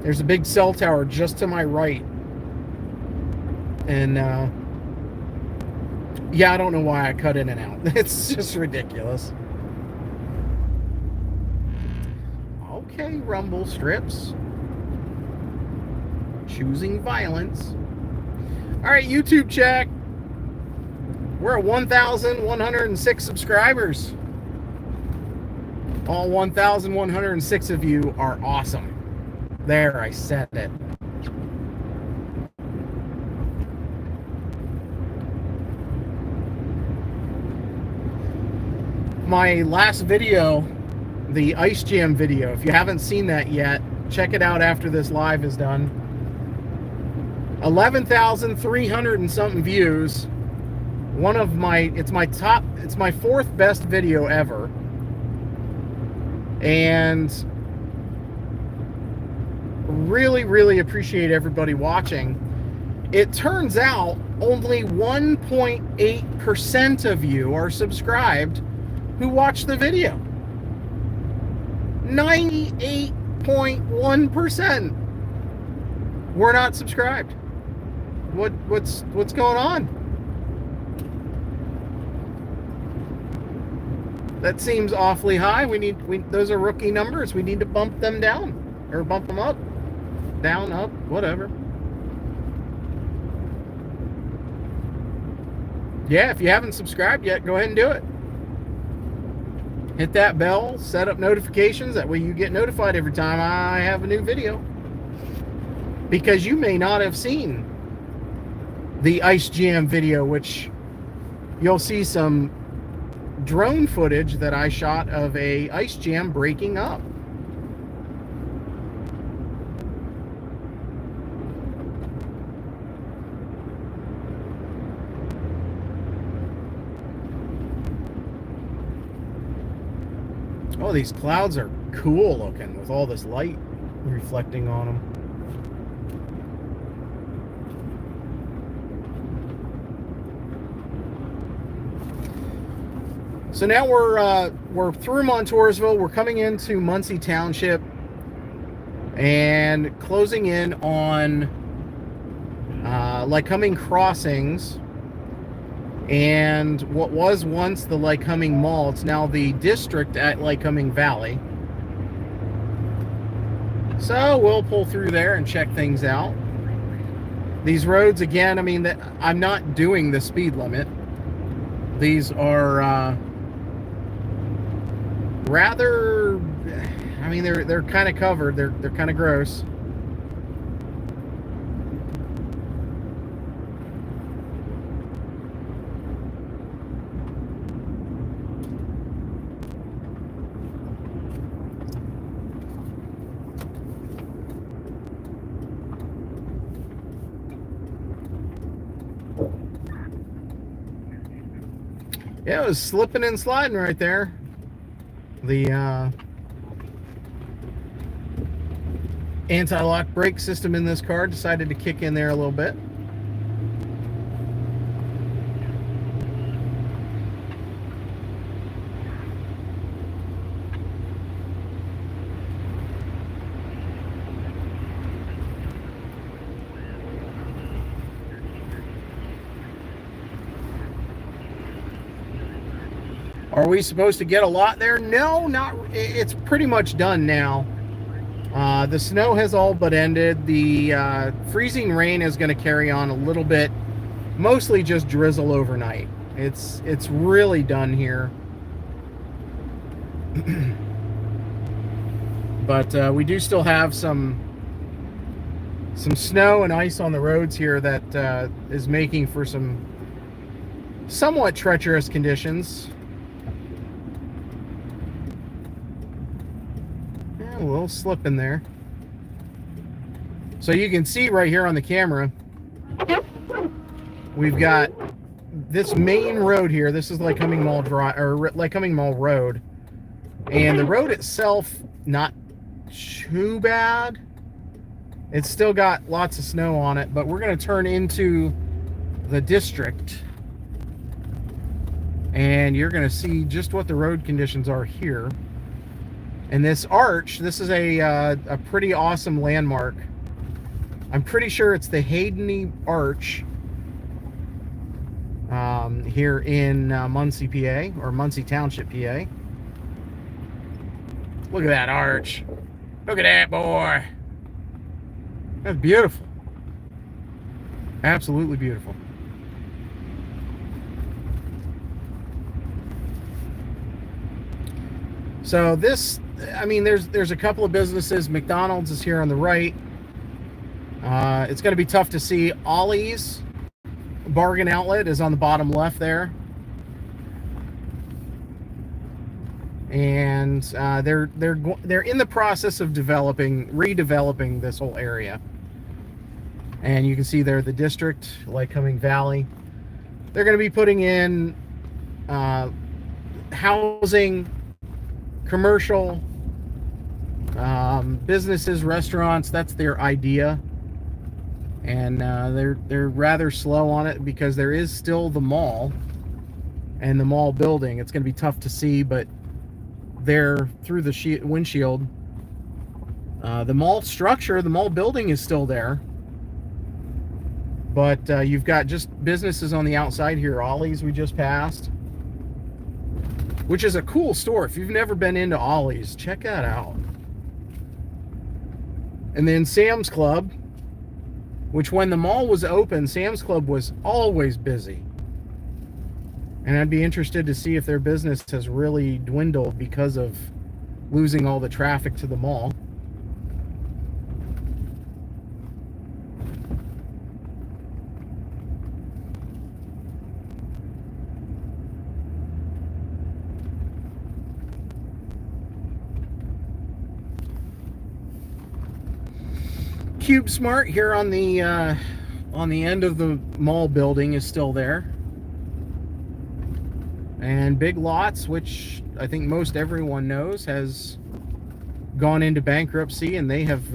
There's a big cell tower just to my right. And yeah, I don't know why I cut in and out. It's just ridiculous. Okay, rumble strips. Choosing violence. All right, YouTube check. We're at 1,106 subscribers. All 1,106 of you are awesome. There, I said it. My last video, the Ice Jam video, if you haven't seen that yet, check it out after this live is done. 11,300 and something views. It's my fourth best video ever. And really, really appreciate everybody watching. It turns out only 1.8% of you are subscribed who watch the video. 98.1% were not subscribed. What's going on? That seems awfully high. Those are rookie numbers. We need to bump them down or bump them up, down, up, whatever. Yeah, if you haven't subscribed yet, go ahead and do it. Hit that bell, set up notifications. That way you get notified every time I have a new video. Because you may not have seen the Ice Jam video, which you'll see some drone footage that I shot of a Ice Jam breaking up. Oh, these clouds are cool looking with all this light reflecting on them. So now we're through Montoursville. We're coming into Muncie Township and closing in on Lycoming Crossings and what was once the Lycoming Mall. It's now the district at Lycoming Valley. So we'll pull through there and check things out. These roads, again, I mean, I'm not doing the speed limit. These are rather, I mean, they're kind of covered. They're kind of gross. Yeah, it was slipping and sliding right there. The anti-lock brake system in this car decided to kick in there a little bit. Are we supposed to get a lot there? No, not. It's pretty much done now. The snow has all but ended. The freezing rain is going to carry on a little bit, mostly just drizzle overnight. It's really done here. But we do still have some snow and ice on the roads here that is making for some somewhat treacherous conditions. A little slip in there. So you can see right here on the camera, we've got this main road here. This is Lycoming Mall Drive, or Lycoming Mall Road. And the road itself, not too bad. It's still got lots of snow on it, but we're going to turn into the district. And you're going to see just what the road conditions are here. And this arch, this is a pretty awesome landmark. I'm pretty sure it's the Haydeney Arch here in Muncie, PA, or Muncie Township, PA. Look at that arch. Look at that, boy. That's beautiful. Absolutely beautiful. So this, I mean, there's a couple of businesses. McDonald's is here on the right. It's going to be tough to see. Ollie's Bargain Outlet is on the bottom left there. And they're in the process of redeveloping this whole area. And you can see there the district, Lycoming Valley. They're going to be putting in housing, commercial, businesses, restaurants. That's their idea. And they're rather slow on it because there is still the mall and the mall building. It's going to be tough to see, but there through the windshield, the mall structure, the mall building is still there. But you've got just businesses on the outside here. Ollie's we just passed, which is a cool store. If you've never been into Ollie's, check that out. And then Sam's Club, which when the mall was open, Sam's Club was always busy. And I'd be interested to see if their business has really dwindled because of losing all the traffic to the mall. Cube Smart here on the end of the mall building is still there. And Big Lots, which I think most everyone knows, has gone into bankruptcy, and they have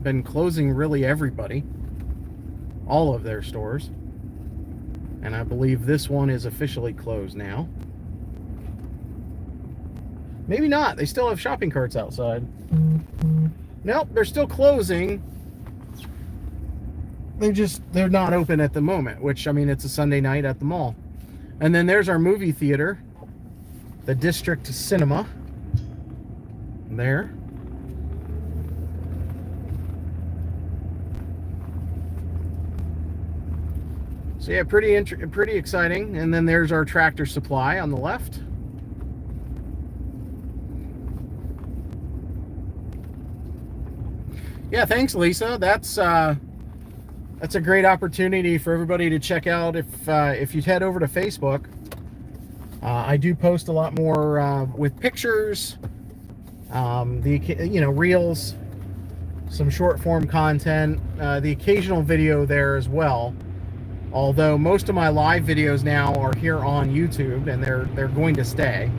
been closing really everybody, all of their stores. And I believe this one is officially closed now. Maybe not. They still have shopping carts outside. Nope, they're still closing. They're not open at the moment, which, I mean, it's a Sunday night at the mall. And then there's our movie theater, the District Cinema. There. So yeah, pretty exciting. And then there's our Tractor Supply on the left. Yeah, thanks, Lisa. That's a great opportunity for everybody to check out. If you head over to Facebook, I do post a lot more with pictures, reels, some short form content, the occasional video there as well. Although most of my live videos now are here on YouTube, and they're going to stay.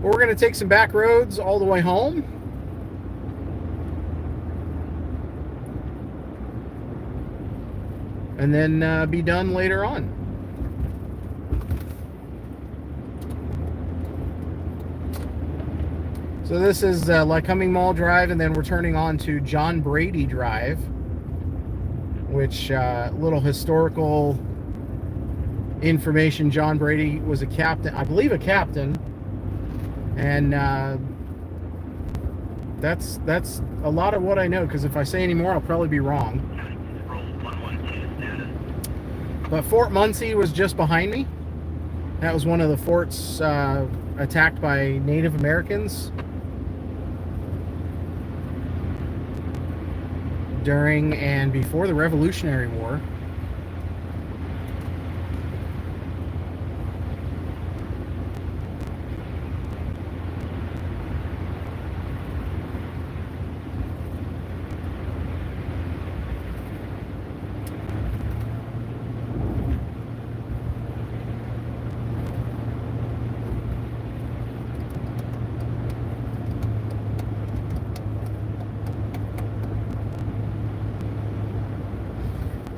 But we're going to take some back roads all the way home. And then be done later on. So this is Lycoming Mall Drive, and then we're turning on to John Brady Drive, which little historical information. John Brady was a captain, I believe a captain, and that's a lot of what I know, because if I say any more, I'll probably be wrong. But Fort Muncie was just behind me. That was one of the forts attacked by Native Americans during and before the Revolutionary War.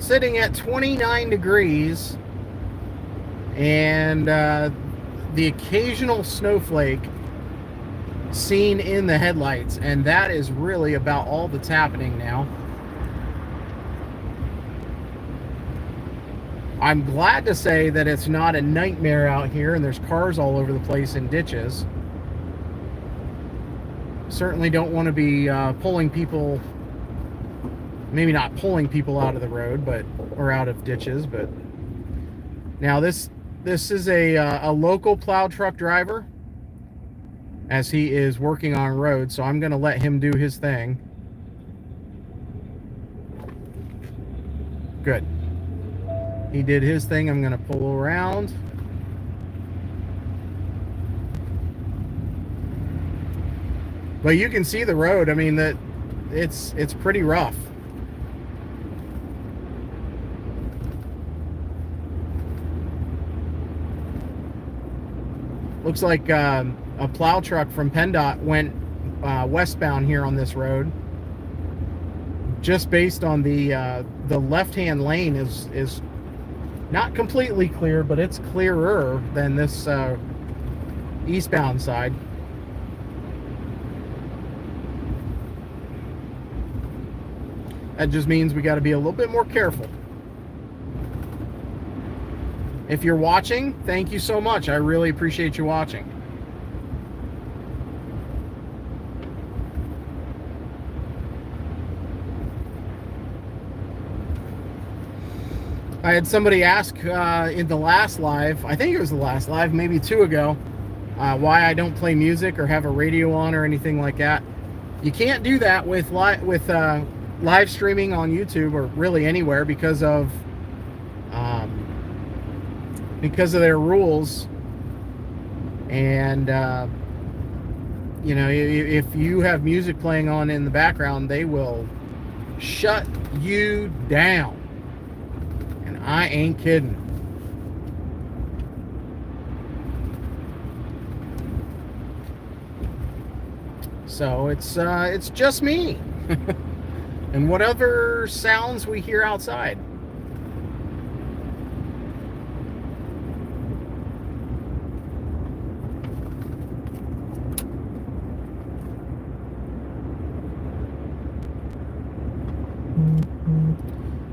sitting at 29 degrees, and the occasional snowflake seen in the headlights, and that is really about all that's happening now. I'm glad to say that it's not a nightmare out here and there's cars all over the place in ditches. Certainly don't want to be pulling people, maybe not pulling people out of the road, but or out of ditches. But now this is a local plow truck driver, as he is working on road, so I'm going to let him do his thing. Good. He did his thing. I'm going to pull around. But you can see the road. I mean, that it's pretty rough. Looks like a plow truck from PennDOT went westbound here on this road. Just based on the left-hand lane is not completely clear, but it's clearer than this eastbound side. That just means we got to be a little bit more careful. If you're watching, thank you so much. I really appreciate you watching. I had somebody ask in the last live, I think it was the last live, maybe 2 ago, why I don't play music or have a radio on or anything like that. You can't do that with live streaming on YouTube or really anywhere because of their rules. And you know, if you have music playing on in the background, they will shut you down. And I ain't kidding. So it's just me. And whatever sounds we hear outside.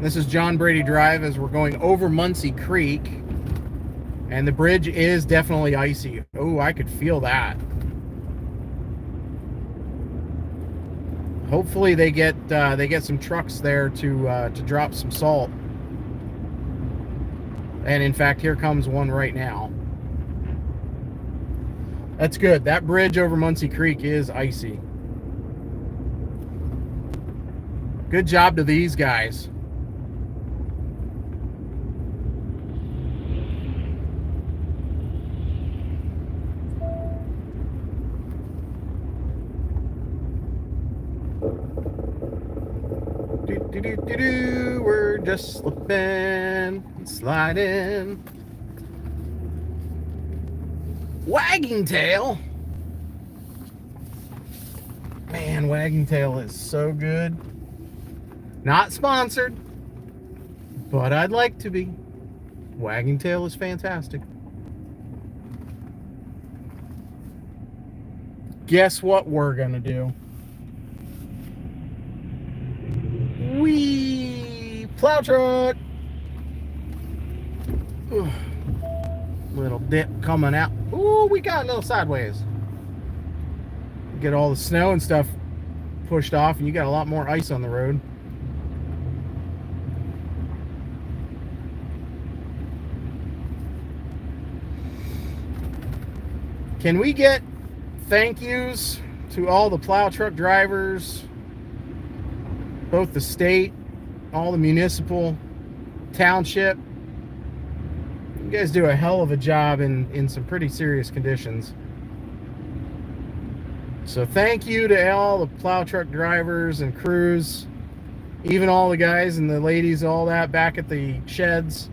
This is John Brady Drive as we're going over Muncie Creek. And the bridge is definitely icy. Oh, I could feel that. Hopefully they get some trucks there to drop some salt. And in fact, here comes one right now. That's good. That bridge over Muncie Creek is icy. Good job to these guys. We're just slipping and sliding. Wagging Tail. Man, Wagging Tail is so good. Not sponsored, but I'd like to be. Wagging Tail is fantastic. Guess what we're gonna do? Wee! Plow truck! Ooh. Little dip coming out. Ooh, we got a little sideways. Get all the snow and stuff pushed off, and you got a lot more ice on the road. Can we get thank yous to all the plow truck drivers, both the state, all the municipal, township? You guys do a hell of a job in some pretty serious conditions. So thank you to all the plow truck drivers and crews, even all the guys and the ladies, all that back at the sheds.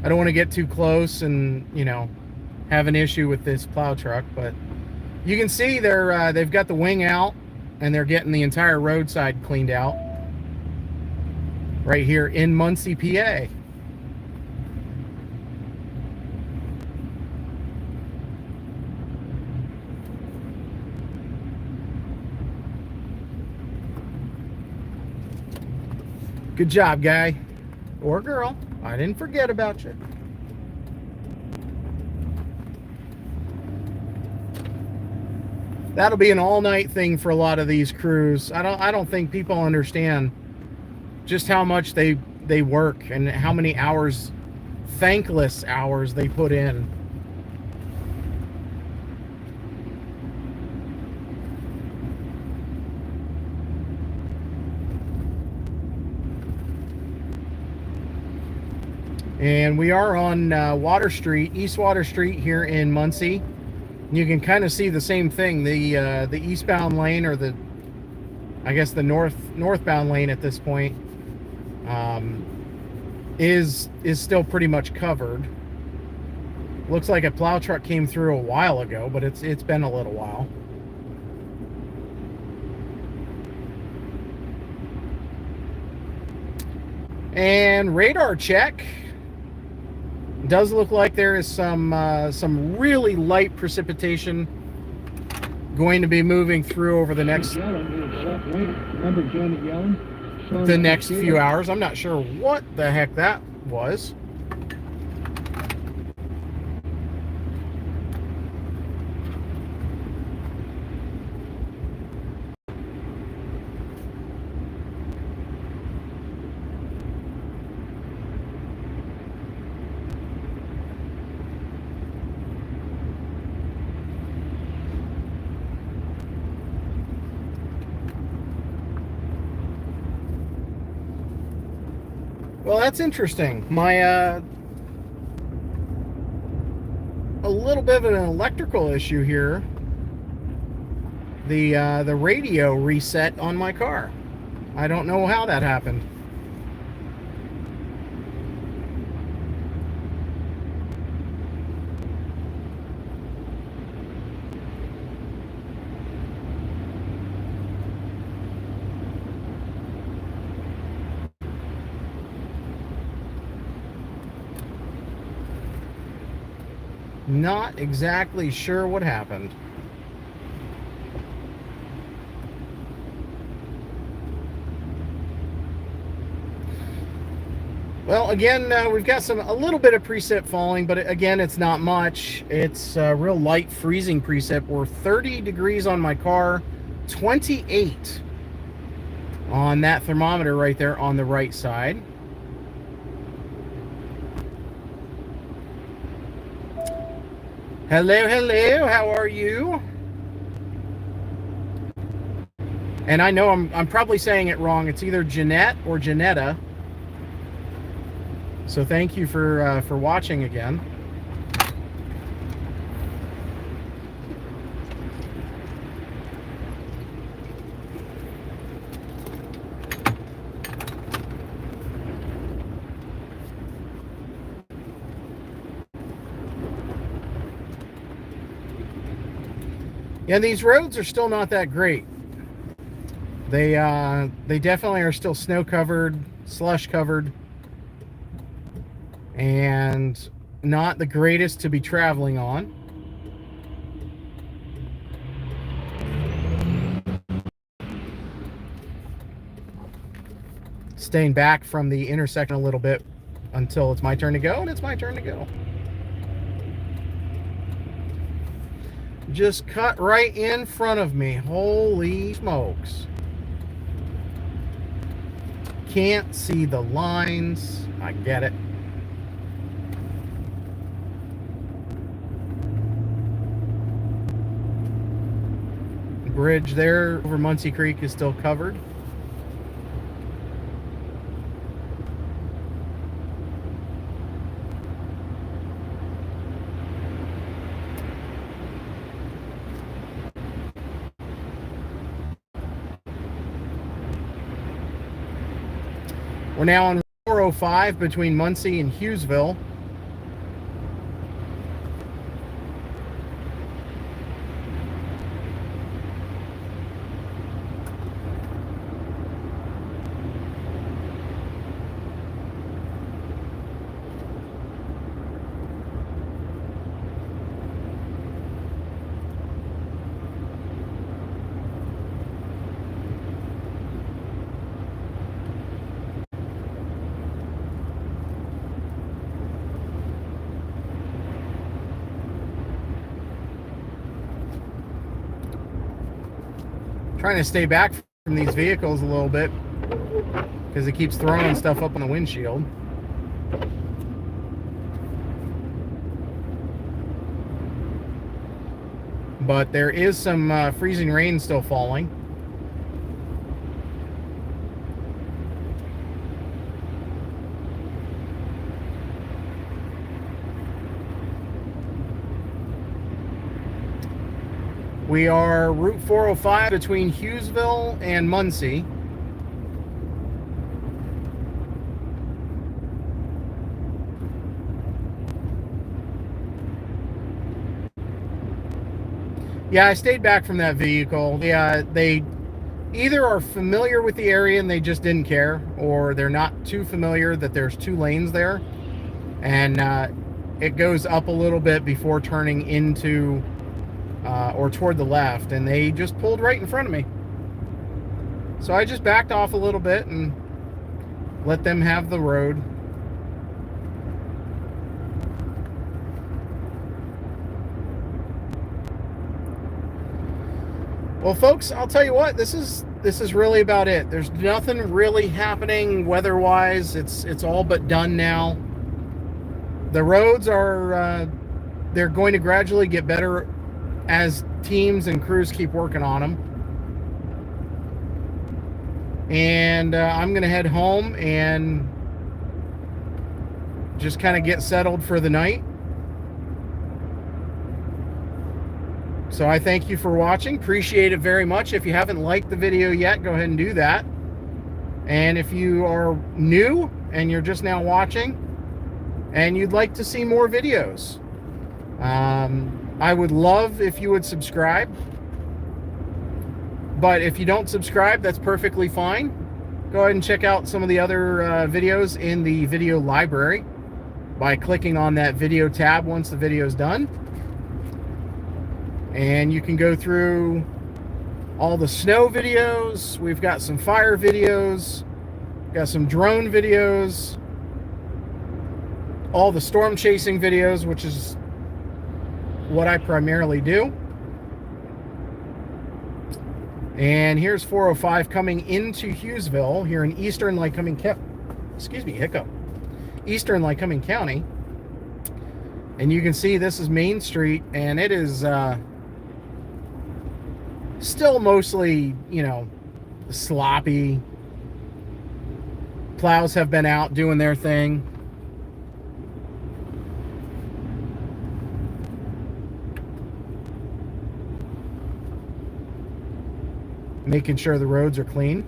I don't want to get too close and, you know, have an issue with this plow truck. But you can see they've got the wing out, and they're getting the entire roadside cleaned out right here in Muncie, PA. Good job, guy or girl. I didn't forget about you. That'll be an all-night thing for a lot of these crews. I don't think people understand just how much they work and how many hours, thankless hours, they put in. And we are on Water Street, East Water Street here in Muncie. You can kind of see the same thing. The eastbound lane, or I guess the northbound lane at this point, is still pretty much covered. Looks like a plow truck came through a while ago, but it's been a little while. And radar check. Does look like there is some really light precipitation going to be moving through over the next few hours. I'm not sure what the heck that was. Well, that's interesting. My a little bit of an electrical issue here. The radio reset on my car. I don't know how that happened. Not exactly sure what happened. Well, again, we've got a little bit of precip falling, but again, it's not much. It's real light freezing precip. We're 30 degrees on my car, 28 on that thermometer right there on the right side. Hello, hello, how are you? And I know I'm probably saying it wrong. It's either Jeanette or Janetta. So thank you for watching again. Yeah, these roads are still not that great. They definitely are still snow covered, slush covered, and not the greatest to be traveling on. Staying back from the intersection a little bit until it's my turn to go, and it's my turn to go. Just cut right in front of me. Holy smokes. Can't see the lines. I get it. The bridge there over Muncie Creek is still covered. We're now on 405 between Muncie and Hughesville. trying to stay back from these vehicles a little bit because it keeps throwing stuff up on the windshield. But there is some freezing rain still falling. We are Route 405 between Hughesville and Muncie. Yeah, I stayed back from that vehicle. Yeah, they either are familiar with the area and they just didn't care, or they're not too familiar that there's 2 lanes there. And it goes up a little bit before turning into or toward the left, and they just pulled right in front of me. So I just backed off a little bit and let them have the road. Well, folks, I'll tell you what, this is really about it. There's nothing really happening weather-wise. It's all but done now. The roads are they're going to gradually get better as teams and crews keep working on them. And I'm going to head home and just kind of get settled for the night. So I thank you for watching. Appreciate it very much. If you haven't liked the video yet, go ahead and do that. And if you are new and you're just now watching and you'd like to see more videos, I would love if you would subscribe. But if you don't subscribe, that's perfectly fine. Go ahead and check out some of the other videos in the video library by clicking on that video tab once the video is done. And you can go through all the snow videos. We've got some fire videos, got some drone videos, all the storm chasing videos, which is what I primarily do. And here's 405 coming into Hughesville here in eastern Lycoming eastern Lycoming County. And you can see this is Main Street, and it is still mostly, you know, sloppy. Plows have been out doing their thing. Making sure the roads are clean.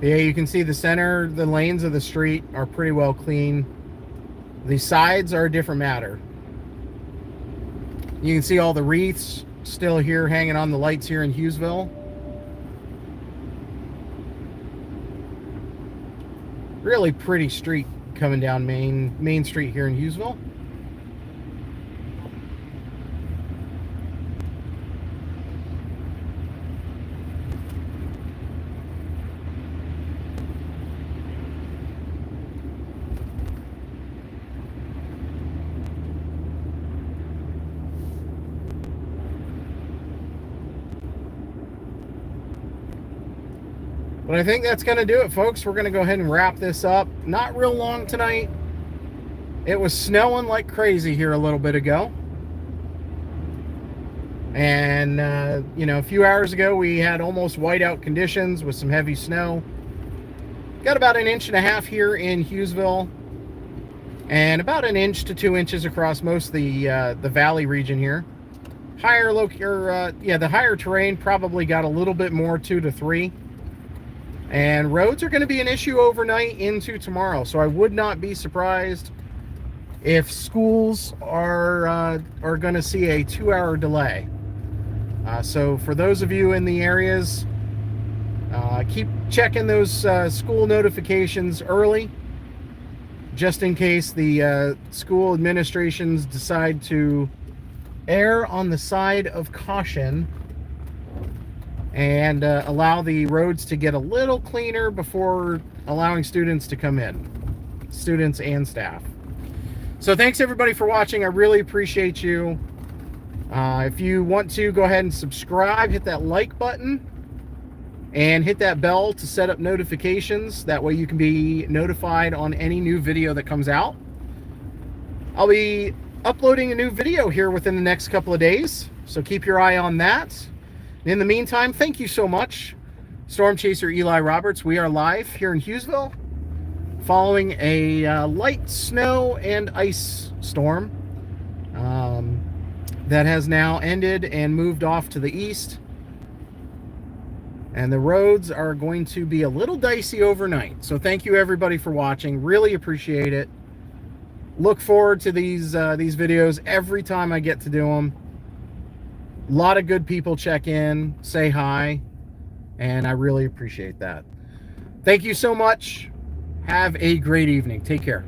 Yeah, you can see the center, the lanes of the street are pretty well clean. The sides are a different matter. You can see all the wreaths still here hanging on the lights here in Hughesville. Really pretty street coming down Main Street here in Hughesville. But I think that's going to do it, folks. We're going to go ahead and wrap this up. Not real long tonight. It was snowing like crazy here a little bit ago. And, you know, a few hours ago we had almost whiteout conditions with some heavy snow. Got about 1.5 inches here in Hughesville. And about 1 inch to 2 inches across most of the valley region here. The higher terrain probably got a little bit more, 2 to 3. And roads are going to be an issue overnight into tomorrow. So I would not be surprised if schools are going to see a 2-hour delay. So for those of you in the areas Keep checking those school notifications early, just in case the school administrations decide to err on the side of caution and allow the roads to get a little cleaner before allowing students to come in, students and staff. So thanks everybody for watching. I really appreciate you. If you want to, go ahead and subscribe, hit that like button, and hit that bell to set up notifications. That way you can be notified on any new video that comes out. I'll be uploading a new video here within the next couple of days, so keep your eye on that. In the meantime, thank you so much. Storm Chaser Eli Roberts. We are live here in Hughesville following a light snow and ice storm that has now ended and moved off to the east. And the roads are going to be a little dicey overnight. So thank you everybody for watching. Really appreciate it. Look forward to these videos every time I get to do them. A lot of good people check in, say hi, and I really appreciate that. Thank you so much. Have a great evening. Take care.